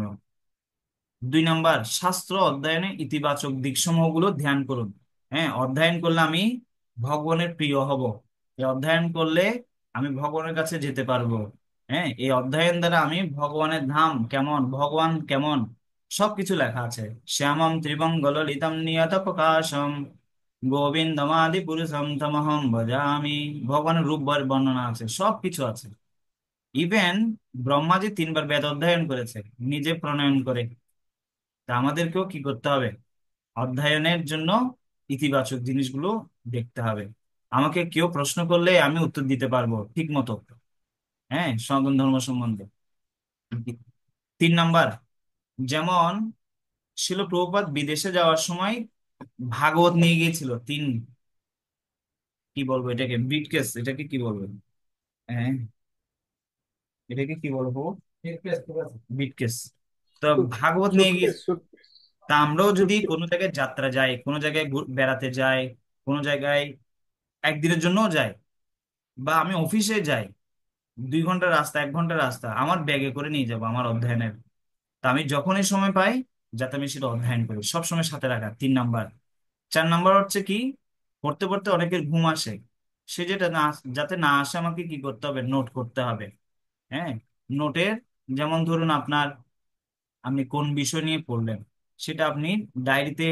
2 নাম্বার, শাস্ত্র অধ্যয়নে ইতিবাচক দিকসমূহগুলো ধ্যান করুন। হ্যাঁ, অধ্যয়ন করলে আমি ভগবানের প্রিয় হব, এই অধ্যয়ন করলে আমি ভগবানের কাছে যেতে পারবো। হ্যাঁ, এই অধ্যয়ন দ্বারা আমি ভগবানের ধাম কেমন, ভগবান কেমন, সবকিছু লেখা আছে। শ্যামম ত্রিভঙ্গ ললিতম নিয়ত প্রকাশম গোবিন্দমাদি পুরুষম তমহম ভজামি। ভগবানের রূপ বর্ণনা আছে, সবকিছু আছে। ইভেন ব্রহ্মাজি 3বার বেদ অধ্যয়ন করেছে নিজে প্রণয়ন করে। তা আমাদেরকেও কি করতে হবে, অধ্যয়নের জন্য ইতিবাচক জিনিসগুলো দেখতে হবে। আমাকে কেউ প্রশ্ন করলে আমি উত্তর দিতে পারবো ঠিক মতো। হ্যাঁ, সনাতন ধর্ম সম্বন্ধে। 3 নাম্বার, যেমন শিল প্রভুপাদ বিদেশে যাওয়ার সময় ভাগবত নিয়ে গিয়েছিল। কি বলবো এটাকে, ব্রিফকেস, এটাকে কি বলবো? হ্যাঁ, এটাকে কি বলবো? ব্রিফকেস। তো ভাগবত নিয়ে গিয়ে, সুটকেস সুটকেস। তা আমরাও যদি কোনো জায়গায় যাত্রা যাই, কোনো জায়গায় বেড়াতে যাই, কোনো জায়গায় একদিনের জন্যও যাই, বা আমি অফিসে যাই, 2 ঘন্টার রাস্তা, 1 ঘন্টার রাস্তা, আমার ব্যাগে করে নিয়ে যাবো আমার অধ্যয়নের। তা আমি যখনই সময় পাই যাতে আমি সেটা অধ্যয়ন করি, সবসময় সাথে রাখা। 3 নাম্বার। 4 নাম্বার হচ্ছে কি, পড়তে পড়তে অনেকের ঘুম আসে, সে যেটা না, যাতে না আসে আমাকে কি করতে হবে, নোট করতে হবে। হ্যাঁ, নোটের, যেমন ধরুন আপনার, আপনি কোন বিষয় নিয়ে পড়লেন সেটা আপনি ডায়েরিতে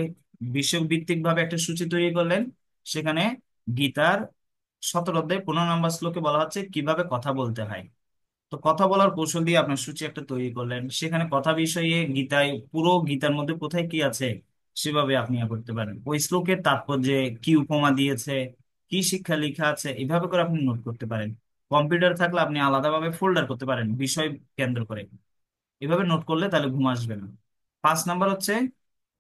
বিষয়ভিত্তিক ভাবে একটা সূচি তৈরি করলেন। সেখানে গীতার 17 অধ্যায় 15 নম্বর শ্লোকে বলা হচ্ছে কিভাবে কথা বলতে হয়। তো কথা বলার কৌশল দিয়ে আপনার সূচি একটা তৈরি করলেন, সেখানে কথা বিষয়ে গীতায়, পুরো গীতার মধ্যে কোথায় কি আছে সেভাবে আপনি করতে পারেন। ওই শ্লোকের তাৎপর্যে কি উপমা দিয়েছে, কি শিক্ষা লেখা আছে, এইভাবে করে আপনি নোট করতে পারেন। কম্পিউটার থাকলে আপনি আলাদাভাবে ফোল্ডার করতে পারেন বিষয় কেন্দ্র করে। এভাবে নোট করলে তাহলে ঘুম আসবে না। 5 নাম্বার হচ্ছে,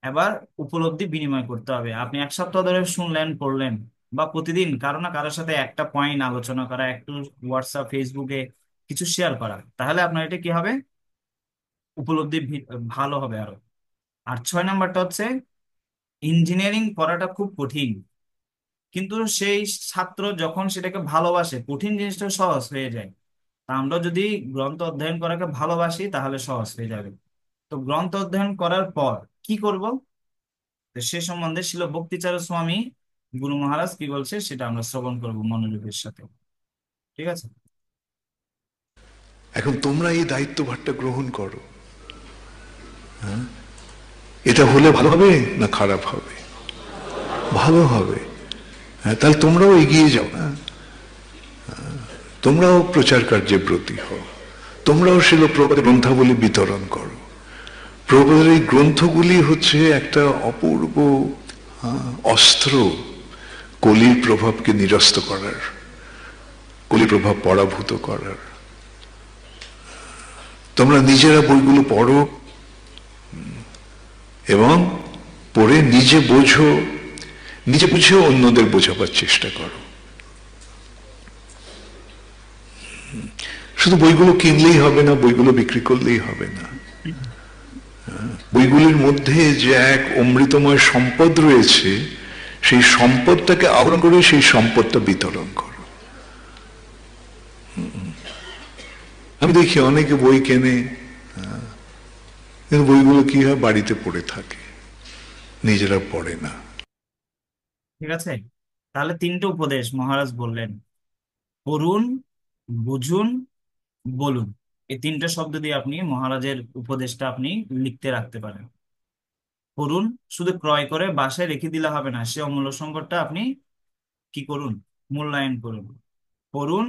এবার উপলব্ধি বিনিময় করতে হবে। আপনি 1 সপ্তাহ ধরে শুনলেন, পড়লেন, বা প্রতিদিন কারো না কারোর সাথে একটা পয়েন্ট আলোচনা করা, একটু হোয়াটসঅ্যাপ ফেসবুকে কিছু শেয়ার করা, তাহলে আপনার এটা কি হবে, উপলব্ধি ভালো হবে আরো। আর 6 নাম্বারটা হচ্ছে, ইঞ্জিনিয়ারিং পড়াটা খুব কঠিন, কিন্তু সেই ছাত্র যখন সেটাকে ভালোবাসে কঠিন জিনিসটা সহজ হয়ে যায়। তা আমরা যদি গ্রন্থ অধ্যয়ন করাকে ভালোবাসি তাহলে সহজ হয়ে যাবে। তো গ্রন্থ অধ্যয়ন করার পর কি করব, তো সে সম্বন্ধে শিল ভক্তিচারক স্বামী গুরু মহারাজ কি বলছে সেটা আমরা শ্রবণ করবো মনোযোগের সাথে। ঠিক আছে? এখন তোমরা এই দায়িত্বভারটা গ্রহণ করো। হ্যাঁ, এটা হলে ভালো হবে না খারাপ হবে? ভালো হবে। হ্যাঁ, তাহলে তোমরাও এগিয়ে যাও। হ্যাঁ, তোমরাও প্রচার কার্যে ব্রতী হও, তোমরাও শিল প্রভুপাদের গ্রন্থাবলী বিতরণ করো। প্রভুপাদের এই গ্রন্থগুলি হচ্ছে একটা অপূর্ব অস্ত্র কলির প্রভাবকে নিরস্ত করার, কলির প্রভাব পরাভূত করার। তোমরা নিজেরা বইগুলো পড়ো এবং পড়ে নিজে বোঝো, নিজে বুঝে অন্যদের বোঝাবার চেষ্টা করো। শুধু বইগুলো কিনলেই হবে না, বইগুলো বিক্রি করলেই হবে না। বইগুলির মধ্যে যে এক অমৃতময় সম্পদ রয়েছে সেই সম্পদটাকে আহরণ করে সেই সম্পদটা বিতরণ করো। আমি দেখি অনেকে বই কেনে, কিন্তু বইগুলো কি হয়, বাড়িতে পড়ে থাকে, নিজেরা পড়ে না। ঠিক আছে, তাহলে তিনটে উপদেশ মহারাজ বললেন, পড়ুন, বুঝুন, বলুন। এই তিনটে শব্দ দিয়ে আপনি মহারাজের উপদেশটা আপনি লিখতে রাখতে পারেন। পড়ুন, শুধু ক্রয় করে বাসায় রেখে দিলে হবে না, সে অমূল্য সম্পদটা আপনি কি করুন, মূল্যায়ন করুন। পড়ুন,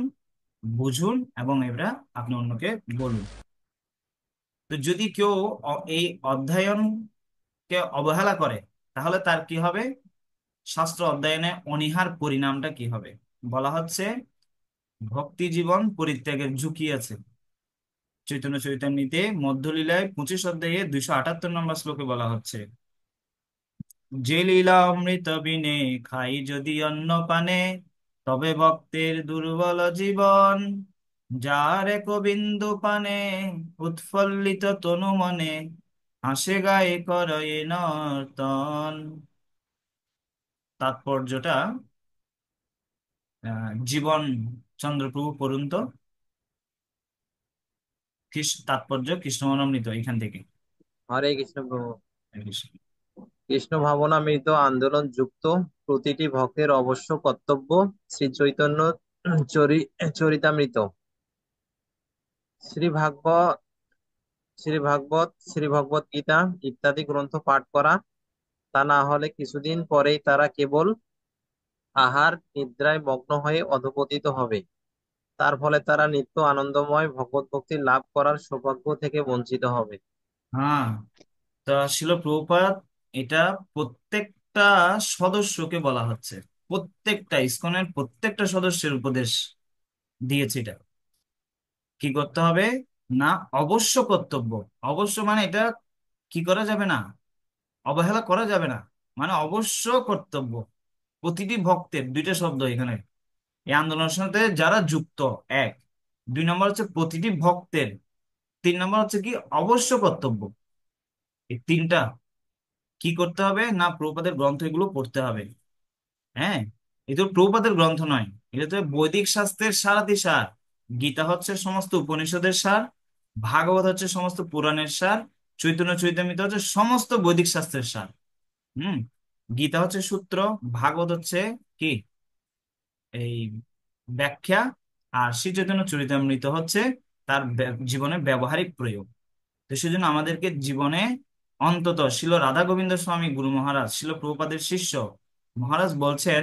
বুঝুন এবং এটা আপনি অন্যকে বলুন। তো যদি কেউ এই অধ্যয়নকে অবহেলা করে, তাহলে তার কি হবে? শাস্ত্র অধ্যয়নে অনীহার পরিণামটা কি হবে? বলা হচ্ছে ভক্তি জীবন পরিত্যাগের ঝুঁকি আছে। চৈতন্য চৈতামৃতে মধ্যলীলায় 25 অধ্যায়ে 278 নম্বর শ্লোকে বলা হচ্ছে, যে লীলা অমৃত বিনে খাই যদি অন্ন পানে, তবে ভক্তের দুর্বল জীবন। যার এক বিন্দু পানে উৎফুল্লিত তনু মনে, হাসে গায়ে করয়ে নর্তন। তাৎপর্যটা জীবন চন্দ্রপ্রভু পড়ুন তো, তাৎপর্য কৃষ্ণমৃত এখান থেকে। হরে কৃষ্ণ প্রভু। কৃষ্ণ ভাবনামৃত আন্দোলন যুক্ত প্রতিটি ভক্তের অবশ্য কর্তব্য। শ্রী চৈতন্য চরিতামৃত, শ্রী ভাগবত শ্রী ভগবত গীতা ইত্যাদি গ্রন্থ পাঠ করা। তা না হলে কিছুদিন পরেই তারা কেবল আহার নিদ্রায় মগ্ন হয়ে অধঃপতিত হবে। তার ফলে তারা নিত্য আনন্দময় ভগবত ভক্তি লাভ করার সৌভাগ্য থেকে বঞ্চিত হবে। হ্যাঁ, তা শিল প্রভুপাদ এটা প্রত্যেকটা সদস্যকে বলা হচ্ছে, প্রত্যেকটা ইসকনের প্রত্যেকটা সদস্যের উপদেশ দিয়েছে। এটা কি করতে হবে না, অবশ্য কর্তব্য। অবশ্য মানে এটা কি করা যাবে না, অবহেলা করা যাবে না, মানে অবশ্য কর্তব্য। প্রতিটি ভক্তের, দুইটা শব্দ এখানে এই আন্দোলনের সাথে যারা যুক্ত, এক। 2 নম্বর হচ্ছে প্রতিটি ভক্তের, 3 নম্বর হচ্ছে কি অবশ্য কর্তব্য। এই তিনটা কি করতে হবে না, প্রভুপাদের গ্রন্থ এগুলো পড়তে হবে। হ্যাঁ, এটা তো প্রভুপাদের গ্রন্থ নয়, এটা তো বৈদিক শাস্ত্রের সারাতি সার। গীতা হচ্ছে সমস্ত উপনিষদের সার, ভাগবত হচ্ছে সমস্ত পুরাণের সার, চৈতন্য চৈতামৃত হচ্ছে সমস্ত বৈদিক শাস্ত্রের সার। হুম, গীতা হচ্ছে সূত্র, ভাগবত হচ্ছে কি এই ব্যাখ্যা, আর শ্রী চৈতন্য চরিতামৃত হচ্ছে তার জীবনে ব্যবহারিক প্রয়োগ। তো সেজন্য আমাদেরকে জীবনে অন্তত শিল রাধা গোবিন্দ স্বামী গুরু মহারাজ, শিল প্রভুপাদের শিষ্য মহারাজ বলছেন,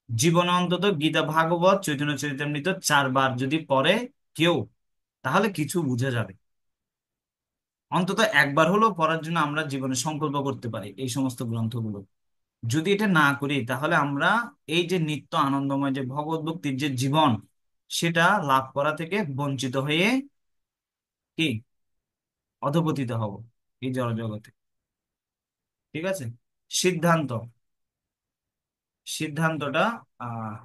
জীবনে অন্তত গীতা ভাগবত চৈতন্য চরিতামৃত 4 বার যদি পড়ে কেউ, তাহলে কিছু বুঝে যাবে। অন্তত একবার হলেও পড়ার জন্য আমরা জীবনে সংকল্প করতে পারি এই সমস্ত গ্রন্থগুলো। যদি এটা না করি, তাহলে আমরা এই যে নিত্য আনন্দময় যে ভগবত ভক্তির যে জীবন, সেটা লাভ করা থেকে বঞ্চিত হয়ে কি অধপতিত হব এই জড় জগতে। ঠিক আছে, সিদ্ধান্ত, সিদ্ধান্তটা আহ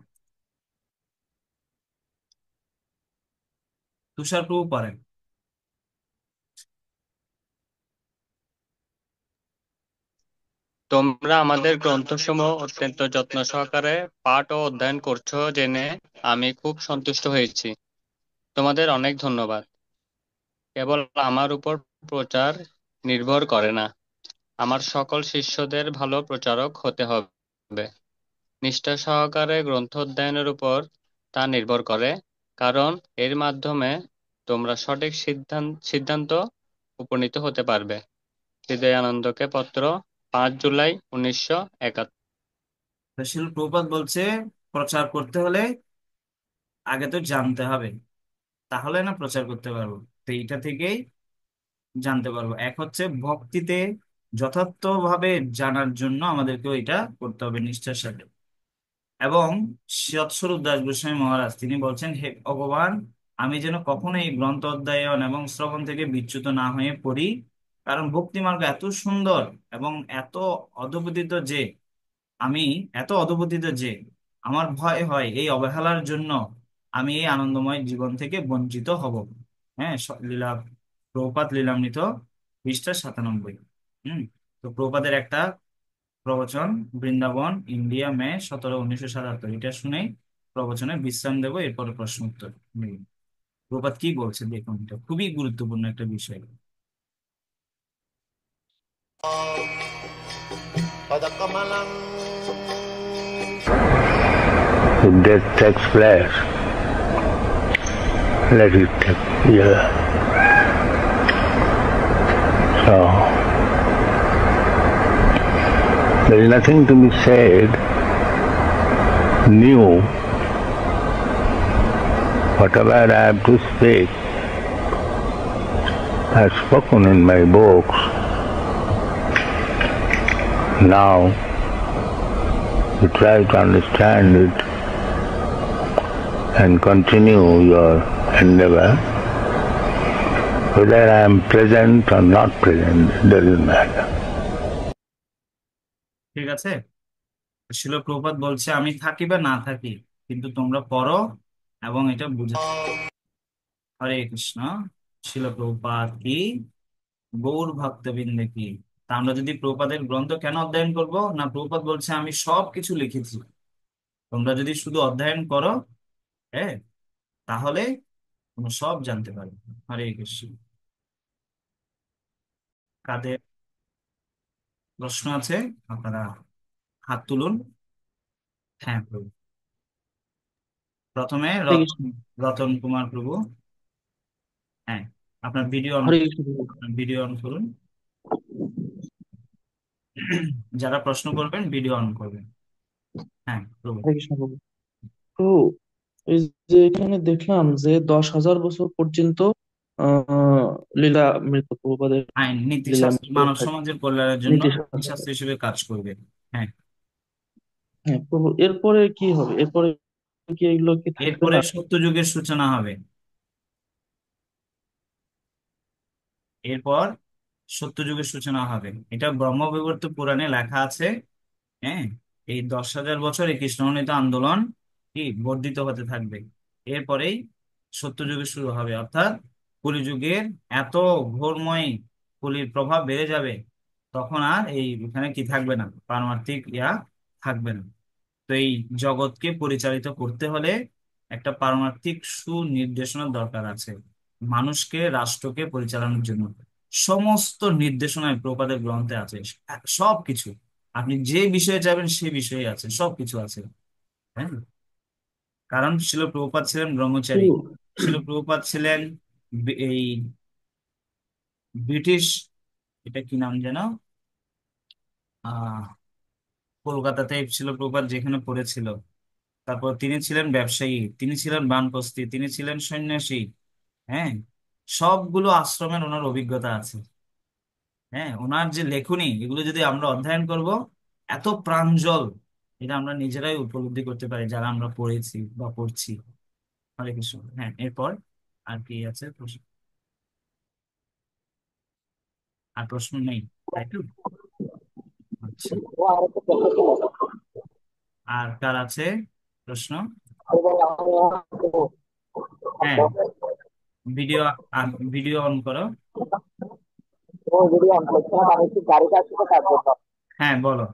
তুষার প্রভু পারেন। তোমরা আমাদের গ্রন্থসমূহ অত্যন্ত যত্ন সহকারে পাঠ ও অধ্যয়ন করছো জেনে আমি খুব সন্তুষ্ট হয়েছি। তোমাদের অনেক ধন্যবাদ। কেবল আমার উপর প্রচার নির্ভর করে না, আমার সকল শিষ্যদের ভালো প্রচারক হতে হবে। নিষ্ঠা সহকারে গ্রন্থ অধ্যয়নের উপর তা নির্ভর করে, কারণ এর মাধ্যমে তোমরা সঠিক সিদ্ধান্ত উপনীত হতে পারবে। হৃদয়ানন্দকে পত্র, 5 জুলাই 1971। শিল প্রভুপাদ বলছে প্রচার করতে হলে আগে তো জানতে হবে, তাহলে না প্রচার করতে পারবো। তো এইটা থেকেই জানতে পারবো। এক হচ্ছে ভক্তিতে যথার্থভাবে জানার জন্য আমাদেরকেও এটা করতে হবে নিষ্ঠার সাথে। এবং সৎস্বরূপ দাস গোস্বামী মহারাজ তিনি বলছেন, হে ভগবান, আমি যেন কখনো এই গ্রন্থ অধ্যয়ন এবং শ্রবণ থেকে বিচ্যুত না হয়ে পড়ি, কারণ ভক্তি মার্গ এত সুন্দর এবং এত অধপতিত যে আমি আমার ভয় হয় এই অবহেলার জন্য আমি এই আনন্দময় জীবন থেকে বঞ্চিত হব। হ্যাঁ, লীলা প্রভুপাদ লীলামৃত পৃষ্ঠা 97। তো প্রভুপাদের একটা প্রবচন, বৃন্দাবন, ইন্ডিয়া, মে 17, 1977। এটা শুনেই প্রবচনে বিশ্রাম দেবো, এরপরে প্রশ্ন উত্তর নিব। প্রপাত কি বলছে দেখুন, এটা খুবই গুরুত্বপূর্ণ একটা বিষয়। If death takes place, let it take place. So, there is nothing to be said new. Whatever I have to speak, I have spoken in my books. Now, you try to understand it and continue your endeavor. Whether I am present or not present, it doesn't matter. ঠিক আছে, শিল প্রভুপাদ বলছে আমি থাকি বা না থাকি, কিন্তু তোমরা পড়ো এবং এটা বুঝে। হরে কৃষ্ণ। শিল প্রভুপাদ কি, গৌর ভক্তবৃন্দে কি। তা আমরা যদি প্রভুপাদের গ্রন্থ কেন অধ্যয়ন করব না, প্রভুপাদ বলছে আমি সব কিছু লিখেছি, তোমরা যদি শুধু অধ্যয়ন করো, হ্যাঁ, তাহলে তোমরা সব জানতে পারবে। হরে কৃষ্ণ। কাদের প্রশ্ন আছে আপনারা হাত তুলুন। হ্যাঁ প্রভু। প্রথমে হরে কৃষ্ণ। রতন কুমার প্রভু। হ্যাঁ, আপনার ভিডিও অন, হরে কৃষ্ণ প্রভু। ভিডিও অন করুন। যারা প্রশ্ন করবেন ভিডিও অন করবেন। হ্যাঁ প্রভু। হরে কৃষ্ণ প্রভু। তো এই যে এখানে দেখলাম যে 10,000 বছর পর্যন্ত লীলা মৃত প্রভুপাদের আইন লীলা নীতিশাস্ত্র মৃত মানব থাকবে, সমাজের কল্যাণের জন্য নীতি শাস্ত্র। নীতিশাস্ত্র হিসেবে কাজ করবে। হ্যাঁ, হ্যাঁ প্রভু, এরপরে কি হবে? এরপরে কি এগুলো কি থাকবে এরপরে না? সত্যযুগের সূচনা হবে। এরপর সত্যযুগের সূচনা হবে, এটা ব্রহ্মবিবর্ত পুরাণে লেখা আছে। হ্যাঁ, এই 10,000 বছর এই কৃষ্ণনীত আন্দোলন কি বর্ধিত হতে থাকবে। এরপরেই সত্যযুগে শুরু হবে, অর্থাৎ কলিযুগের এত ঘোরময় কলির প্রভাব বেড়ে যাবে, তখন আর এই এখানে কি থাকবে না, পারমার্থিক থাকবে না। তো এই জগৎকে পরিচালিত করতে হলে একটা পারমার্থিক সুনির্দেশনার দরকার আছে। মানুষকে, রাষ্ট্রকে পরিচালনার জন্য সমস্ত নির্দেশনায় প্রপাদের গ্রন্থে আছে, সবকিছু। আপনি যে বিষয়ে যাবেন সে বিষয়ে আছে, সবকিছু আছে। হ্যাঁ, কারণ শিল প্রভুপাদ ছিলেন ব্রহ্মচারী। প্রভু, শিল প্রভুপাদ ছিলেন এই ব্রিটিশ, এটা কি নাম যেন, আহ কলকাতাতে শিল প্রভুপাদ যেখানে পড়েছিল। তারপর তিনি ছিলেন ব্যবসায়ী, তিনি ছিলেন বানপ্রস্থি, তিনি ছিলেন সন্ন্যাসী। হ্যাঁ, সবগুলো আশ্রমের ওনার অভিজ্ঞতা আছে। হ্যাঁ, ওনার যে লেখনী, এগুলো যদি আমরা অধ্যয়ন করব, এত প্রাঞ্জল, এটা আমরা নিজেরাই উপলব্ধি করতে পারি যারা আমরা পড়েছি বা পড়ছি। হরে কৃষ্ণ। হ্যাঁ, এরপর আর কি আছে প্রশ্ন? আর প্রশ্ন নেই, তাই তো? আচ্ছা, আর কার আছে প্রশ্ন? হ্যাঁ, ভিডিও, ভিডিও অন করো। হ্যাঁ বলো।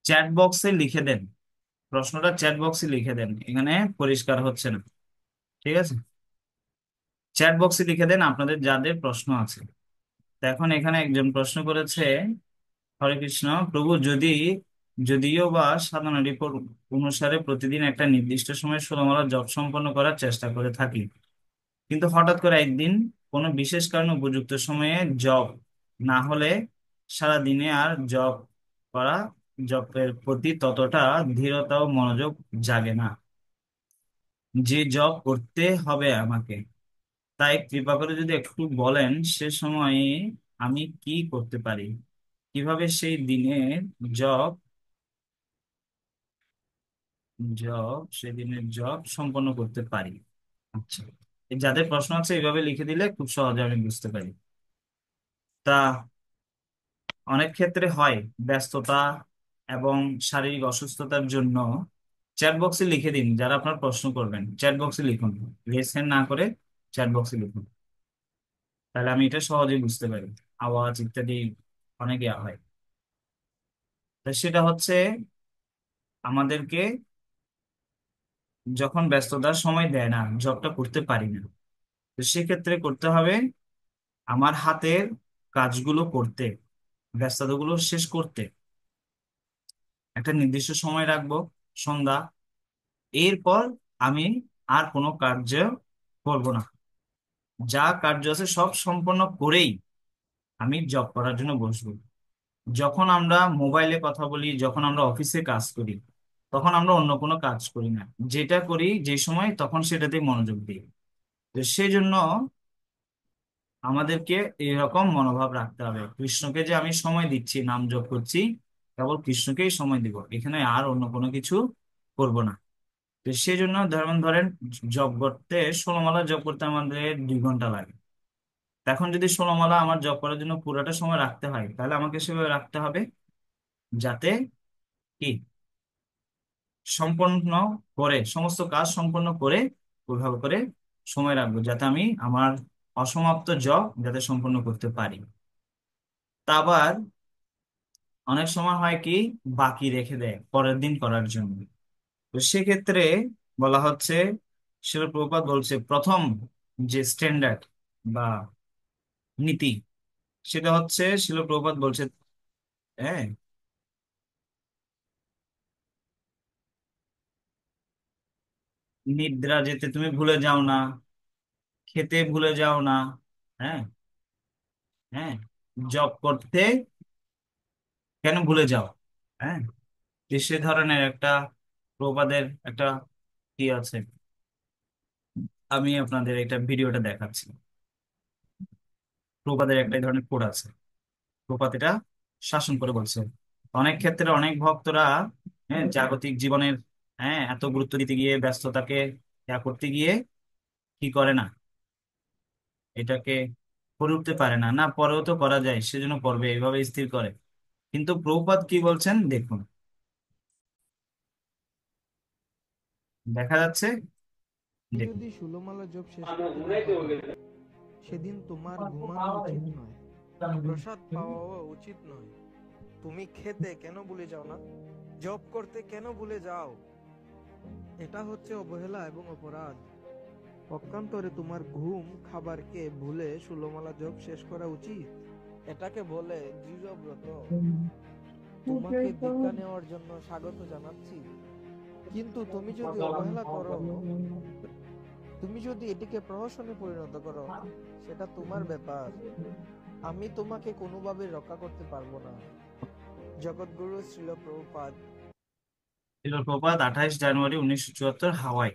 চ্যাট বক্সে লিখে দেন, প্রশ্নটা চ্যাট বক্সে লিখে দেন, এখানে পরিষ্কার হচ্ছে না। ঠিক আছে, চ্যাট বক্সে লিখে দেন আপনাদের যাদের প্রশ্ন আছে। তো এখন এখানে একজন প্রশ্ন করেছে, হরে কৃষ্ণ প্রভু, যদিও বা সাধনা রিপোর্ট অনুসারে প্রতিদিন একটা নির্দিষ্ট সময় 16 মালা জপ সম্পন্ন করার চেষ্টা করে থাকি, কিন্তু হঠাৎ করে একদিন কোনো বিশেষ কারণে উপযুক্ত সময়ে জপ না হলে সারা দিনে আর করা জপের প্রতি ততটা ধীরতা ও মনোযোগ জাগে না, যে জব করতে হবে আমাকে। তাই কৃপা করে যদি একটু বলেন সে সময়ে আমি কি করতে পারি, কিভাবে সেই দিনের জব সেদিনের জব সম্পন্ন করতে পারি। আচ্ছা, এই যাদের প্রশ্ন আছে এইভাবে লিখে দিলে খুব সহজে আমি বুঝতে পারি। তা অনেক ক্ষেত্রে হয় ব্যস্ততা, এবং শারীরিক অসুস্থতার জন্য চ্যাট বক্সে লিখে দিন। যারা আপনার প্রশ্ন করবেন চ্যাট বক্সে লিখুন, লেসেন না করে চ্যাট বক্সে লিখুন, তাহলে আমি এটা সহজেই বুঝতে পারি। আওয়াজ ইত্যাদি অনেক ইয়া হয়। তো সেটা হচ্ছে আমাদেরকে যখন ব্যস্ততার সময় দেয় না, জবটা করতে পারি না, তো সেক্ষেত্রে করতে হবে আমার হাতের কাজগুলো করতে, ব্যস্ততাগুলো শেষ করতে একটা নির্দিষ্ট সময় রাখবো, সন্ধ্যা। এরপর আমি আর কোনো কার্য করব না, যা কার্য আছে সব সম্পন্ন করেই আমি জব করার জন্য বসবো। যখন আমরা মোবাইলে কথা বলি, যখন আমরা অফিসে কাজ করি, তখন আমরা অন্য কোনো কাজ করি না, যেটা করি যে সময় তখন সেটাতেই মনোযোগ দিই। তো সেই জন্য আমাদেরকে এরকম মনোভাব রাখতে হবে, কৃষ্ণকে যে আমি সময় দিচ্ছি, নাম জপ করছি, কেবল কৃষ্ণকেই সময় দিব, এখানে আর অন্য কোনো কিছু করব না। তো সেই জন্য ধরেন ধরেন জব করতে 16 মালা জব করতে আমাদের 2 ঘন্টা লাগে। এখন যদি 16 মালা আমার জব করার জন্য পুরোটা সময় রাখতে হয়, তাহলে আমাকে সেভাবে রাখতে হবে যাতে কি সম্পন্ন করে, সমস্ত কাজ সম্পন্ন করে ওইভাবে করে সময় রাখবো, যাতে আমি আমার অসমাপ্ত জব যাতে সম্পন্ন করতে পারি। তা আবার অনেক সময় হয় কি, বাকি রেখে দেয় পরের দিন করার জন্য। তো সেক্ষেত্রে বলা হচ্ছে, শিল প্রভুপাদ বলছে প্রথম যে স্ট্যান্ডার্ড বা নীতি, সেটা হচ্ছে শিল প্রভুপাদ বলছে, হ্যাঁ, নিদ্রা যেতে তুমি ভুলে যাও না, খেতে ভুলে যাও না, হ্যাঁ, হ্যাঁ, জব করতে কেন ভুলে যাও, হ্যাঁ। যে সে ধরনের একটা প্রবাদের একটা কি আছে, আমি আপনাদের একটা ভিডিওটা দেখাচ্ছি। প্রবাদের একটা এই ধরনের কোড আছে, প্রপাত এটা শাসন করে বলছে। অনেক ক্ষেত্রে অনেক ভক্তরা, হ্যাঁ, জাগতিক জীবনের, হ্যাঁ, এত গুরুত্ব দিতে গিয়ে ব্যস্ততাকে করতে গিয়ে কি করে না, এটাকে করে উঠতে পারে না, না পরেও তো করা যায় সেজন্য করবে, এইভাবে স্থির করে। কিন্তু প্রভুপাদ কি বলছেন দেখুন, দেখা যাচ্ছে, দেখুন। যদি 16 মালা জপ শেষ করতে না পারো, সেদিন তোমার ঘুমানো উচিত নয়, প্রসাদ পাওয়াও উচিত নয়। তুমি খেতে কেন ভুলে যাও না? জব করতে কেন ভুলে যাও? এটা হচ্ছে অবহেলা এবং অপরাধ। পক্ষান্তরে তোমার ঘুম খাবারকে ভুলে 16 মালা জপ শেষ করা উচিত। এটাকে বলে দৃঢ়ব্রত। তোমাকে দীক্ষা নেওয়ার জন্য স্বাগত জানাচ্ছি, কিন্তু তুমি যদি অবহেলা করো, তুমি যদি এটিকে প্রহসনে পরিণত করো, সেটা তোমার ব্যাপার। আমি তোমাকে কোনোভাবে রক্ষা করতে পারবো না। জগৎগুরু শ্রীল প্রভুপাদ। শিল প্রভুপাদ 28 জানুয়ারি 1974, হাওয়াই।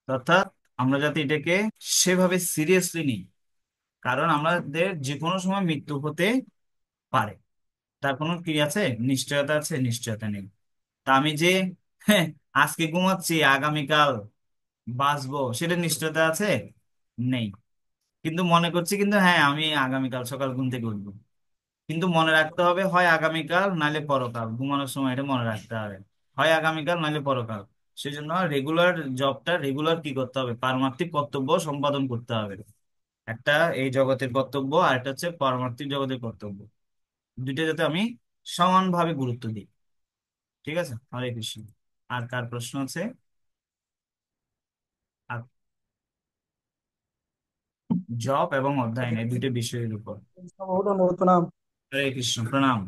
অর্থাৎ আমরা যাতে এটাকে সেভাবে সিরিয়াসলি নিই, কারণ আমাদের যে কোনো সময় মৃত্যু হতে পারে, তার কোনো কি আছে, নিশ্চয়তা আছে? নিশ্চয়তা নেই। তা আমি যে, হ্যাঁ, আজকে ঘুমাচ্ছি আগামীকাল বাঁচবো, সেটা নিশ্চয়তা আছে? নেই। কিন্তু মনে করছি, কিন্তু হ্যাঁ আমি আগামীকাল সকাল ঘুম থেকে উঠবো, কিন্তু মনে রাখতে হবে হয় আগামীকাল নাহলে পরকাল, ঘুমানোর সময় এটা মনে রাখতে হবে, হয় আগামীকাল নাহলে পরকাল। সেই জন্য রেগুলার জবটা রেগুলার কি করতে হবে, পারমার্থিক কর্তব্য সম্পাদন করতে হবে। একটা এই জগতের কর্তব্য, আর একটা হচ্ছে পারমার্থিক জগতের কর্তব্য, দুইটা যাতে আমি সমানভাবে গুরুত্ব দিই। ঠিক আছে, হরে কৃষ্ণ। আর কার প্রশ্ন আছে? আর জব এবং অধ্যয়ন এই দুইটা বিষয়ের উপর। প্রণাম। হরে কৃষ্ণ, প্রণাম।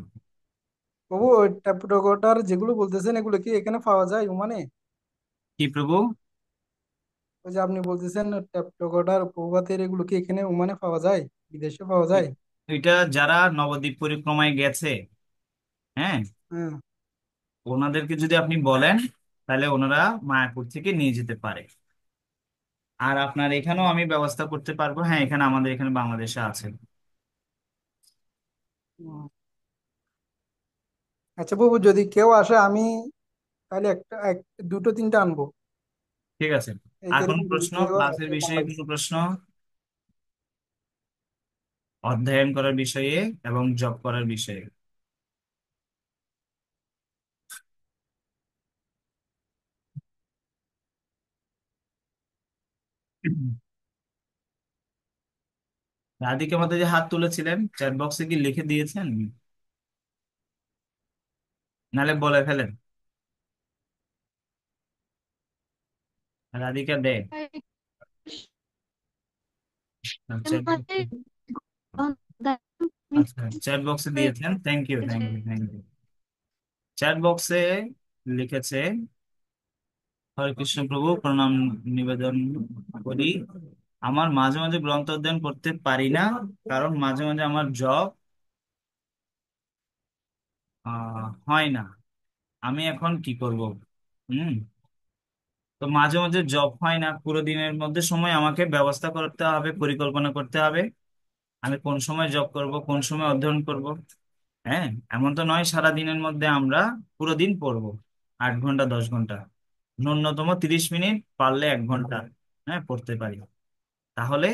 প্রভু, ওই ট্যাপটোটার যেগুলো বলতেছেন এগুলো কি এখানে পাওয়া যায় মানে? কি প্রভু? ওই যে আপনি বলতেছেন ট্যাপটোটার প্রভাতের, এগুলো কি এখানে ওমানে পাওয়া যায়, বিদেশে পাওয়া যায়? এটা যারা নবদ্বীপ পরিক্রমায় গেছে, হ্যাঁ, হ্যাঁ। ওনাদেরকে যদি আপনি বলেন, তাহলে ওনারা মায়াপুর থেকে নিয়ে যেতে পারে। আর আপনার এখানেও আমি ব্যবস্থা করতে পারবো, হ্যাঁ, এখানে আমাদের এখানে বাংলাদেশে আছে। আচ্ছা প্রভু, যদি কেউ আসে আমি তাহলে দুটো তিনটা আনবো। ঠিক আছে। আর কোন এইরকম যদি প্রশ্ন, কেউ ক্লাসের আসে বিষয়ে বাংলাদেশ। কোনো প্রশ্ন? অধ্যয়ন করার বিষয়ে এবং জব করার বিষয়ে। রাধিকা মাতা যে হাত তুলেছিলেন চ্যাট বক্সে কি লিখে দিয়েছেন, নালে বলে ফেলেন। রাধিকা দে চ্যাট বক্সে, আচ্ছা চ্যাট বক্সে দিয়েছেন, thank you thank you thank you. Chat বক্সে লিখেছে, হরে কৃষ্ণ প্রভু প্রণাম নিবেদন করি। আমার মাঝে মাঝে গ্রন্থ অধ্যয়ন করতে পারি না, কারণ মাঝে মাঝে আমার জব হয় না। আমি এখন কি করব? হুম। তো মাঝে মাঝে জব হয় না, পুরো দিনের মধ্যে সময় আমাকে ব্যবস্থা করতে হবে, পরিকল্পনা করতে হবে আমি কোন সময় জব করব, কোন সময় অধ্যয়ন করব। হ্যাঁ, এমন তো নয় সারা দিনের মধ্যে আমরা পুরো দিন পড়বো 8 ঘন্টা 10 ঘন্টা, ন্যূনতম 30 মিনিট, পারলে 1 ঘন্টা হ্যাঁ পড়তে পারি। তাহলে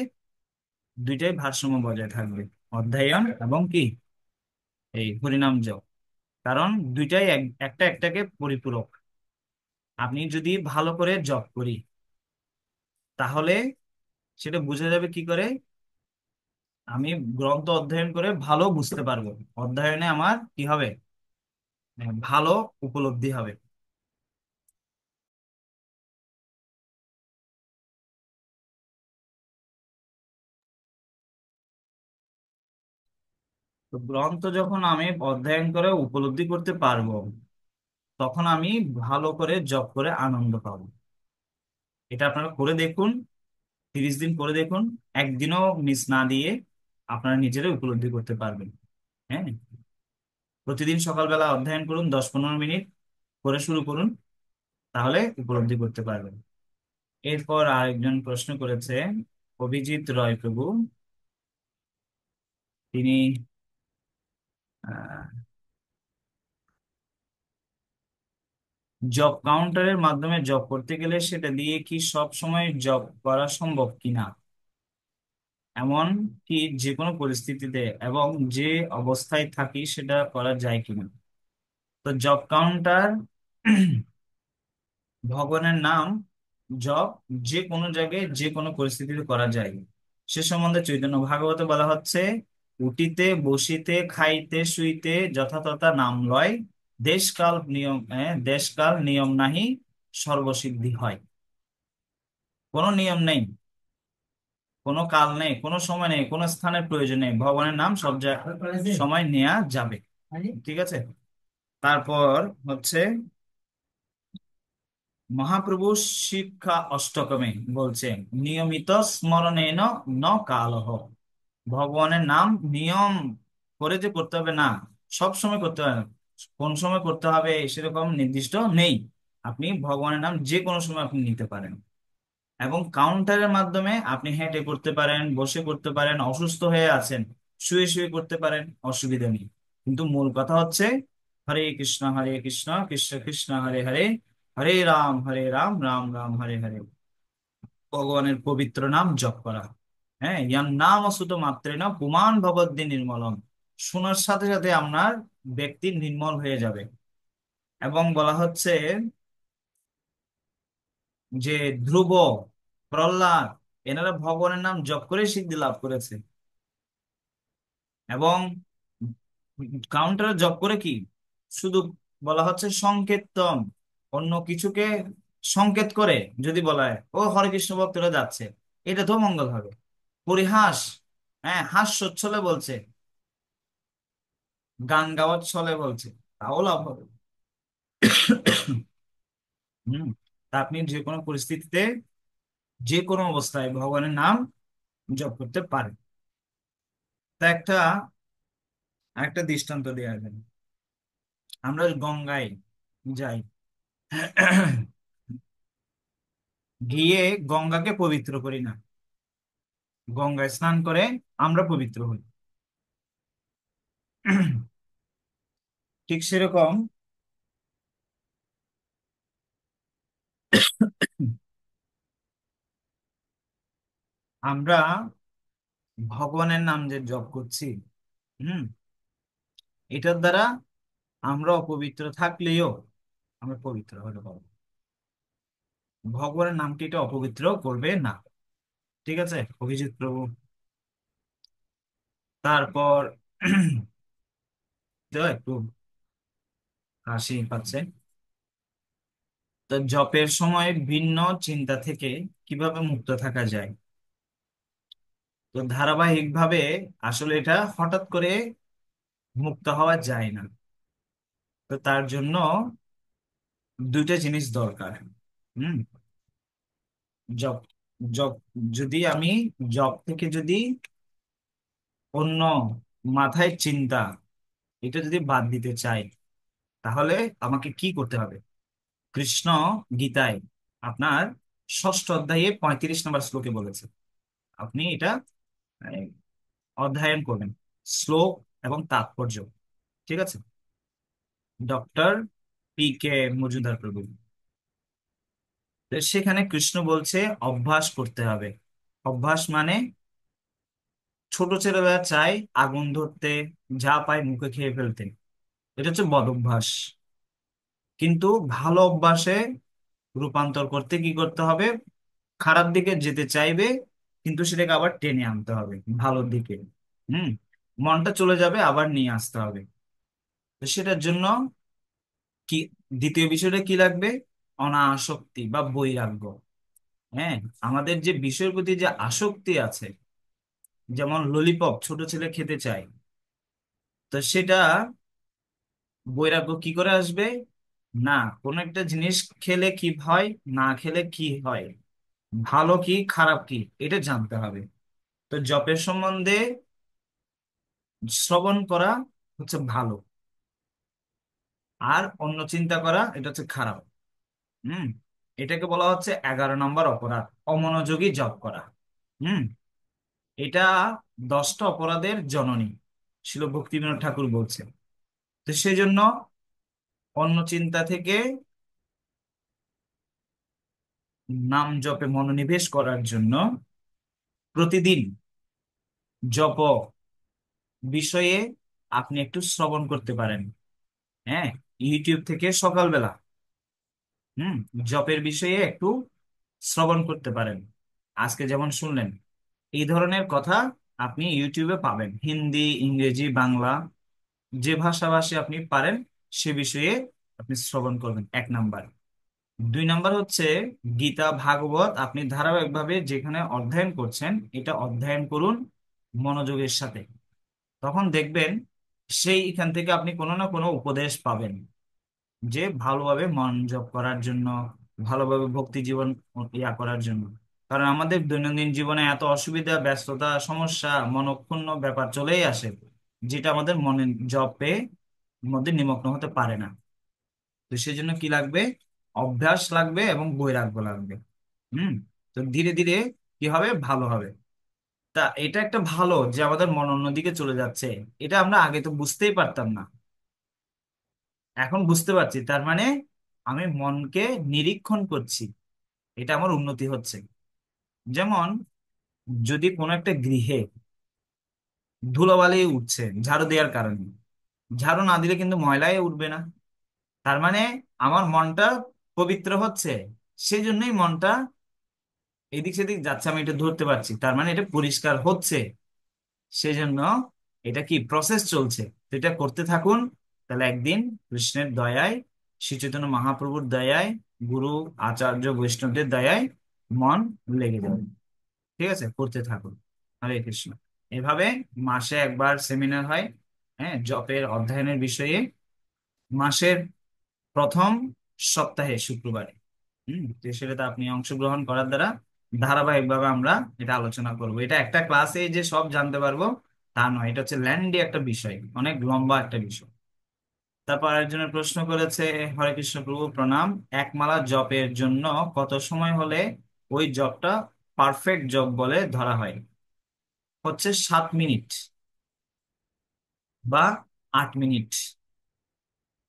দুইটাই ভারসাম্য বজায় থাকবে, অধ্যয়ন এবং কি এই হরিনাম জপ। কারণ দুইটাই একটা একটাকে পরিপূরক। আপনি যদি ভালো করে জপ করি তাহলে সেটা বোঝা যাবে কি করে, আমি গ্রন্থ অধ্যয়ন করে ভালো বুঝতে পারবো, অধ্যয়নে আমার কি হবে, ভালো উপলব্ধি হবে। তো গ্রন্থ যখন আমি অধ্যয়ন করে উপলব্ধি করতে পারবো তখন আমি ভালো করে জপ করে আনন্দ পাবো। এটা আপনারা করে দেখুন, 30 দিন করে দেখুন, একদিনও মিস না দিয়ে আপনারা নিজেরা উপলব্ধি করতে পারবেন। হ্যাঁ, প্রতিদিন সকালবেলা অধ্যয়ন করুন, 10-15 মিনিট করে শুরু করুন, তাহলে উপলব্ধি করতে পারবেন। এরপর আরেকজন প্রশ্ন করেছে, অভিজিৎ রয় প্রভু। তিনি জব কাউন্টারের মাধ্যমে জব করতে গেলে সেটা দিয়ে কি সব সময় জব করা সম্ভব কিনা, এমন কি যে কোনো পরিস্থিতিতে এবং যে অবস্থায় থাকি সেটা করা যায় কিনা। তো জব কাউন্টার ভগবানের নাম জপ যে কোনো জায়গায় যে কোনো পরিস্থিতিতে করা যায়। সে সম্বন্ধে চৈতন্য ভাগবতে বলা হচ্ছে, উঠিতে বসিতে খাইতে শুইতে যথাতথা নাম লয়, দেশকাল নিয়ম নাহি সর্বসিদ্ধি হয়। কোনো নিয়ম নেই, কোনো কাল নেই, কোনো সময় নেই, কোনো স্থানের প্রয়োজন নেই, ভগবানের নাম সব জায়গায় সময় নেওয়া যাবে। ঠিক আছে। তারপর হচ্ছে মহাপ্রভু শিক্ষা অষ্টকমে বলছেন, নিয়মিত স্মরণেন ন কালহ। ভগবানের নাম নিয়ম করে যে করতে হবে না, সব সময় করতে হবে না। কোন সময় করতে হবে সেরকম নির্দিষ্ট নেই, আপনি ভগবানের নাম যে কোনো সময় আপনি নিতে পারেন। এবং কাউন্টারের মাধ্যমে আপনি হেঁটে করতে পারেন, বসে করতে পারেন, অসুস্থ হয়ে আছেন শুয়ে শুয়ে করতে পারেন, অসুবিধা নেই। কিন্তু মূল কথা হচ্ছে হরে কৃষ্ণ কৃষ্ণ কৃষ্ণ হরে হরে, হরে রাম রাম রাম হরে হরে, ভগবানের পবিত্র নাম জপ করা। হ্যাঁ, ইয়ার নাম অসুত মাত্রে না পুমান ভগবদ্দি নির্মলম, শোনার সাথে সাথে আপনার ব্যক্তি নির্মল হয়ে যাবে। এবং বলা হচ্ছে যে ধ্রুব, প্রহ্লাদ, এনারা ভগবানের নাম জপ করে সিদ্ধি লাভ করেছে। এবং কাউন্টারে জপ করে কি শুধু বলা হচ্ছে সংকেতন, অন্য কিছুকে সংকেত করে যদি বলা হয় ও হরে কৃষ্ণ ভক্তরা যাচ্ছে, এটা তো মঙ্গল হবে। পরিহাস, হ্যাঁ হাস্য ছলে বলছে, গান গাওয়ার ছলে বলছে, তাও লাভ হবে। হম। তা আপনি যে কোনো পরিস্থিতিতে যে কোনো অবস্থায় ভগবানের নাম জপ করতে পারেন। তা একটা দৃষ্টান্ত দেওয়া যায়, আমরা গঙ্গায় যাই, গিয়ে গঙ্গাকে পবিত্র করি না, গঙ্গায় স্নান করে আমরা পবিত্র হই। ঠিক সেরকম আমরা ভগবানের নাম যে জপ করছি, হুম, এটার দ্বারা আমরা অপবিত্র থাকলেও আমরা পবিত্র হতে পারবো। ভগবানের নামটি এটা অপবিত্র করবে না। ঠিক আছে অভিজিৎ প্রভু। তারপর তো একটু হাসি পাচ্ছে। তো জপের সময় ভিন্ন চিন্তা থেকে কিভাবে মুক্ত থাকা যায়? তো ধারাবাহিকভাবে আসলে এটা হঠাৎ করে মুক্ত হওয়া যায় না। তো তার জন্য দুইটা জিনিস দরকার। হুম। জব জব যদি আমি জব থেকে যদি অন্য মাথায় চিন্তা এটা যদি বাদ দিতে চাই, তাহলে আমাকে কি করতে হবে? কৃষ্ণ গীতায় আপনার 6ষ্ঠ অধ্যায়ে 35 নম্বর শ্লোকে বলেছে, আপনি এটা আহ, অধ্যয়ন করবেন, শ্লোক এবং তাৎপর্য। ঠিক আছে? Doctor P.K. মজুমদার প্রভু। তো সেখানে কৃষ্ণ বলছে অভ্যাস করতে হবে। অভ্যাস মানে ছোট ছেলেরা চায় আগুন ধরতে, যা পায় মুখে খেয়ে ফেলতে, এটা হচ্ছে বদ অভ্যাস। কিন্তু ভালো অভ্যাসে রূপান্তর করতে কি করতে হবে? খারাপ দিকে যেতে চাইবে, কিন্তু সেটাকে আবার টেনে আনতে হবে ভালোর দিকে। হুম। মনটা চলে যাবে, আবার নিয়ে আসতে হবে। তো সেটার জন্য কি, দ্বিতীয় বিষয়টা কি লাগবে? অনাসক্তি বা বৈরাগ্য। হ্যাঁ, আমাদের যে বিষয়ের প্রতি যে আসক্তি আছে, যেমন ললিপপ ছোট ছেলে খেতে চায়, তো সেটা বৈরাগ্য কি করে আসবে? না, কোন একটা জিনিস খেলে কি হয়, না খেলে কি হয়, ভালো কি খারাপ কি, এটা জানতে হবে। তো জপের সম্বন্ধে শ্রবণ করা হচ্ছে ভালো, আর অন্য চিন্তা করা এটা হচ্ছে খারাপ। হুম। এটাকে বলা হচ্ছে 11 নম্বর অপরাধ, অমনোযোগী জপ করা। হুম। এটা 10টা অপরাধের জননী, শিল ভক্তিবিনোদ ঠাকুর বলছে। তো সেই জন্য অন্য চিন্তা থেকে নাম জপে মনোনিবেশ করার জন্য প্রতিদিন জপ বিষয়ে আপনি একটু শ্রবণ করতে পারেন। হ্যাঁ, ইউটিউব থেকে সকালবেলা জপের বিষয়ে একটু শ্রবণ করতে পারেন। আজকে যেমন শুনলেন, এই ধরনের কথা আপনি ইউটিউবে পাবেন, হিন্দি, ইংরেজি, বাংলা, যে ভাষাভাষী আপনি পারেন সে বিষয়ে আপনি শ্রবণ করবেন, 1 নাম্বার। 2 নাম্বার হচ্ছে গীতা ভাগবত আপনি ধারাবাহিকভাবে যেখানে অধ্যয়ন করছেন এটা অধ্যয়ন করুন মনোযোগের সাথে। তখন দেখবেন সেইখান থেকে আপনি কোনো না কোনো উপদেশ পাবেন, যে ভালোভাবে মন জপ করার জন্য, ভালোভাবে ভক্তি জীবন করার জন্য। কারণ আমাদের দৈনন্দিন জীবনে এত অসুবিধা, ব্যস্ততা, সমস্যা, মনক্ষুণ্ণ ব্যাপার চলেই আসে, যেটা আমাদের মনে জপে মধ্যে নিমগ্ন হতে পারে না। তো সেই জন্য কি লাগবে? অভ্যাস লাগবে এবং বৈরাগ্য লাগবে। হুম। তো ধীরে ধীরে কি হবে? ভালো হবে। তা এটা একটা ভালো যে আমাদের মন অন্যদিকে চলে যাচ্ছে, এটা আমরা আগে তো বুঝতেই পারতাম না, এখন বুঝতে পারছি। তার মানে আমি মনকে নিরীক্ষণ করছি, এটা আমার উন্নতি হচ্ছে। যেমন যদি কোনো একটা গৃহে ধুলোবালি উঠছে ঝাড়ু দেওয়ার কারণে, ঝাড়ু না দিলে কিন্তু ময়লাই উঠবে না। তার মানে আমার মনটা পবিত্র হচ্ছে, সেই জন্যই মনটা এদিক সেদিক যাচ্ছে, আমি এটা ধরতে পারছি, তার মানে এটা পরিষ্কার হচ্ছে। সেই জন্য এটা কি প্রসেস চলছে, তো এটা করতে থাকুন। তাহলে একদিন কৃষ্ণের দয়ায়, শ্রী চৈতন্য মহাপ্রভুর দয়ায়, গুরু আচার্য বৈষ্ণবদের দয়ায় মন লেগে যাবে। ঠিক আছে, করতে থাকুন। হরে কৃষ্ণ। এভাবে মাসে একবার সেমিনার হয়, হ্যাঁ, জপের অধ্যয়নের বিষয়ে, মাসের প্রথম সপ্তাহে শুক্রবারে। তো সেটাতে আপনি অংশগ্রহণ করার দ্বারা ধারাবাহিকভাবে আমরা এটা আলোচনা করব। এটা একটা ক্লাসে যে সব জানতে পারবো তা নয়, এটা হচ্ছে ল্যান্ডি একটা বিষয়, অনেক লম্বা একটা বিষয়। তারপর একজনের প্রশ্ন করেছে, হরে কৃষ্ণ প্রভু প্রণাম, একমালা জপের জন্য কত সময় হলে ওই জপটা পারফেক্ট জপ বলে ধরা হয়? হচ্ছে 7 মিনিট বা 8 মিনিট।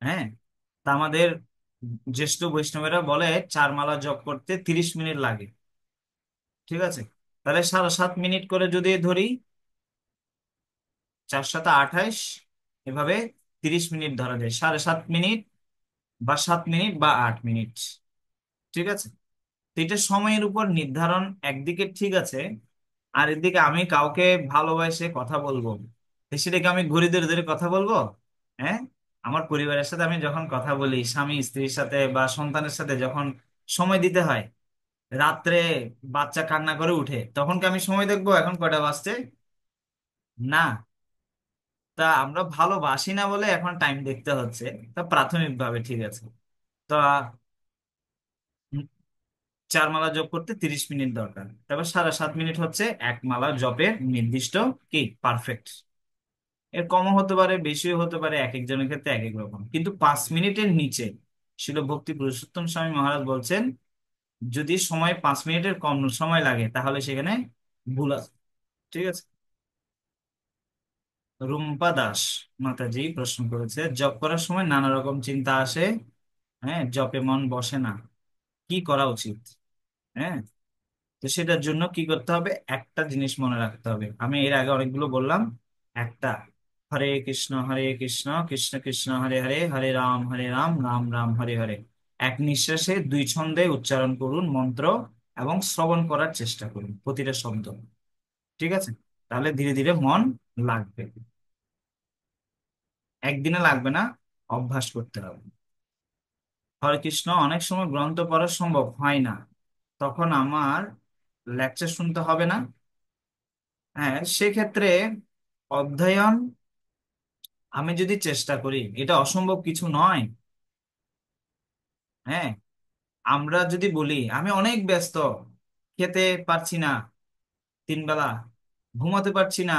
হ্যাঁ, তা আমাদের জ্যেষ্ঠ বৈষ্ণবেরা বলে 4 মালা জপ করতে 30 মিনিট লাগে। ঠিক আছে, তাহলে 7.5 মিনিট করে যদি ধরি, 4 7 28, এভাবে 30 মিনিট ধরা যায়, 7.5 মিনিট বা 7 মিনিট বা 8 মিনিট। ঠিক আছে, তো এটা সময়ের উপর নির্ধারণ একদিকে ঠিক আছে, আর এদিকে আমি কাউকে ভালোবাসে কথা বলবো, সেটাকে আমি ঘড়ি ধরে ধরে কথা বলবো? হ্যাঁ, আমার পরিবারের সাথে আমি যখন কথা বলি, স্বামী স্ত্রীর সাথে বা সন্তানের সাথে যখন সময় দিতে হয়, রাত্রে বাচ্চা কান্না করে উঠে, তখন কি আমি সময় দেখবো এখন কয়টা বাজছে? না। তা আমরা ভালোবাসি না বলে এখন টাইম দেখতে হচ্ছে। তা প্রাথমিকভাবে ঠিক আছে। তা 4 মালা জপ করতে 30 মিনিট দরকার, তারপর 7.5 মিনিট হচ্ছে এক মালা জপের নির্দিষ্ট কি পারফেক্ট। এর কমও হতে পারে, বেশিও হতে পারে, এক একজনের ক্ষেত্রে এক এক রকম, কিন্তু 5 মিনিটের নিচে শিল ভক্তি পুরুষোত্তম স্বামী মহারাজ বলছেন যদি সময় 5 মিনিটের কম সময় লাগে তাহলে সেখানে ভুল আছে। ঠিক আছে। রুম্পা দাস মাতাজি প্রশ্ন করেছে, জপ করার সময় নানা রকম চিন্তা আসে, হ্যাঁ, জপে মন বসে না, কি করা উচিত? হ্যাঁ, তো সেটার জন্য কি করতে হবে, একটা জিনিস মনে রাখতে হবে, আমি এর আগে অনেকগুলো বললাম। একটা, হরে কৃষ্ণ কৃষ্ণ কৃষ্ণ হরে হরে, হরে রাম রাম রাম হরে হরে। এক নিঃশ্বাসে 2 ছন্দে উচ্চারণ করুন মন্ত্র এবং শ্রবণ করার চেষ্টা করুন প্রতিটা শব্দ। ঠিক আছে, তাহলে ধীরে ধীরে মন লাগবে। একদিনে লাগবে না, অভ্যাস করতে হবে। হরে কৃষ্ণ, অনেক সময় গ্রন্থ পড়া সম্ভব হয় না, তখন আমার লেকচার শুনতে হবে না? হ্যাঁ, সেক্ষেত্রে অধ্যয়ন আমি যদি চেষ্টা করি, এটা অসম্ভব কিছু নয়। হ্যাঁ, আমরা যদি বলি আমি অনেক ব্যস্ত, খেতে পারছি না 3 বেলা, ঘুমাতে পারছি না,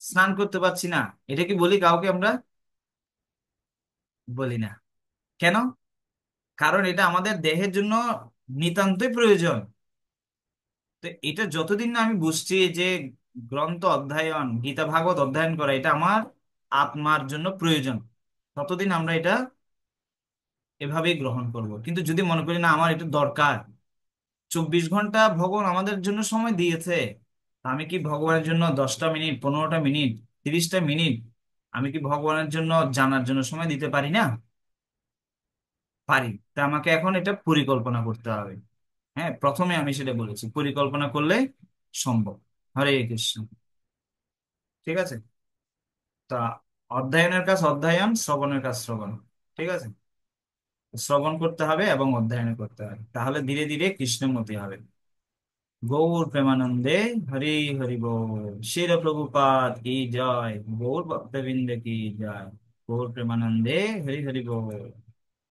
স্নান করতে পারছি না, এটা কি বলি কাউকে আমরা? বলি না। কেন? কারণ এটা আমাদের দেহের জন্য নিতান্তই প্রয়োজন। তো এটা যতদিন না আমি বুঝছি যে গ্রন্থ অধ্যয়ন, গীতা ভাগবত অধ্যয়ন করা এটা আমার আত্মার জন্য প্রয়োজন, ততদিন আমরা এটা এভাবেই গ্রহণ করব। কিন্তু যদি মনে করি না আমার এটা দরকার, 24 ঘন্টা ভগবান আমাদের জন্য সময় দিয়েছে, তা আমি কি ভগবানের জন্য 10টা মিনিট, 15টা মিনিট, 30টা মিনিট আমি কি ভগবানের জন্য জানার জন্য সময় দিতে পারি না? পারি। তা আমাকে এখন এটা পরিকল্পনা করতে হবে। হ্যাঁ, প্রথমে আমি সেটা বলেছি, পরিকল্পনা করলে সম্ভব। হরে কৃষ্ণ। ঠিক আছে। তা অধ্যয়নের কাজ অধ্যয়ন, শ্রবণের কাজ শ্রবণ। ঠিক আছে, শ্রবণ করতে হবে এবং অধ্যয়ন করতে হবে, তাহলে ধীরে ধীরে কৃষ্ণমতী হবে। গৌর প্রেমানন্দে হরি হরি বল। শিল প্রভুপাদ কি জয়। গৌর ভক্তবৃন্দ কি জয়। গৌর প্রেমানন্দে হরি হরি বল।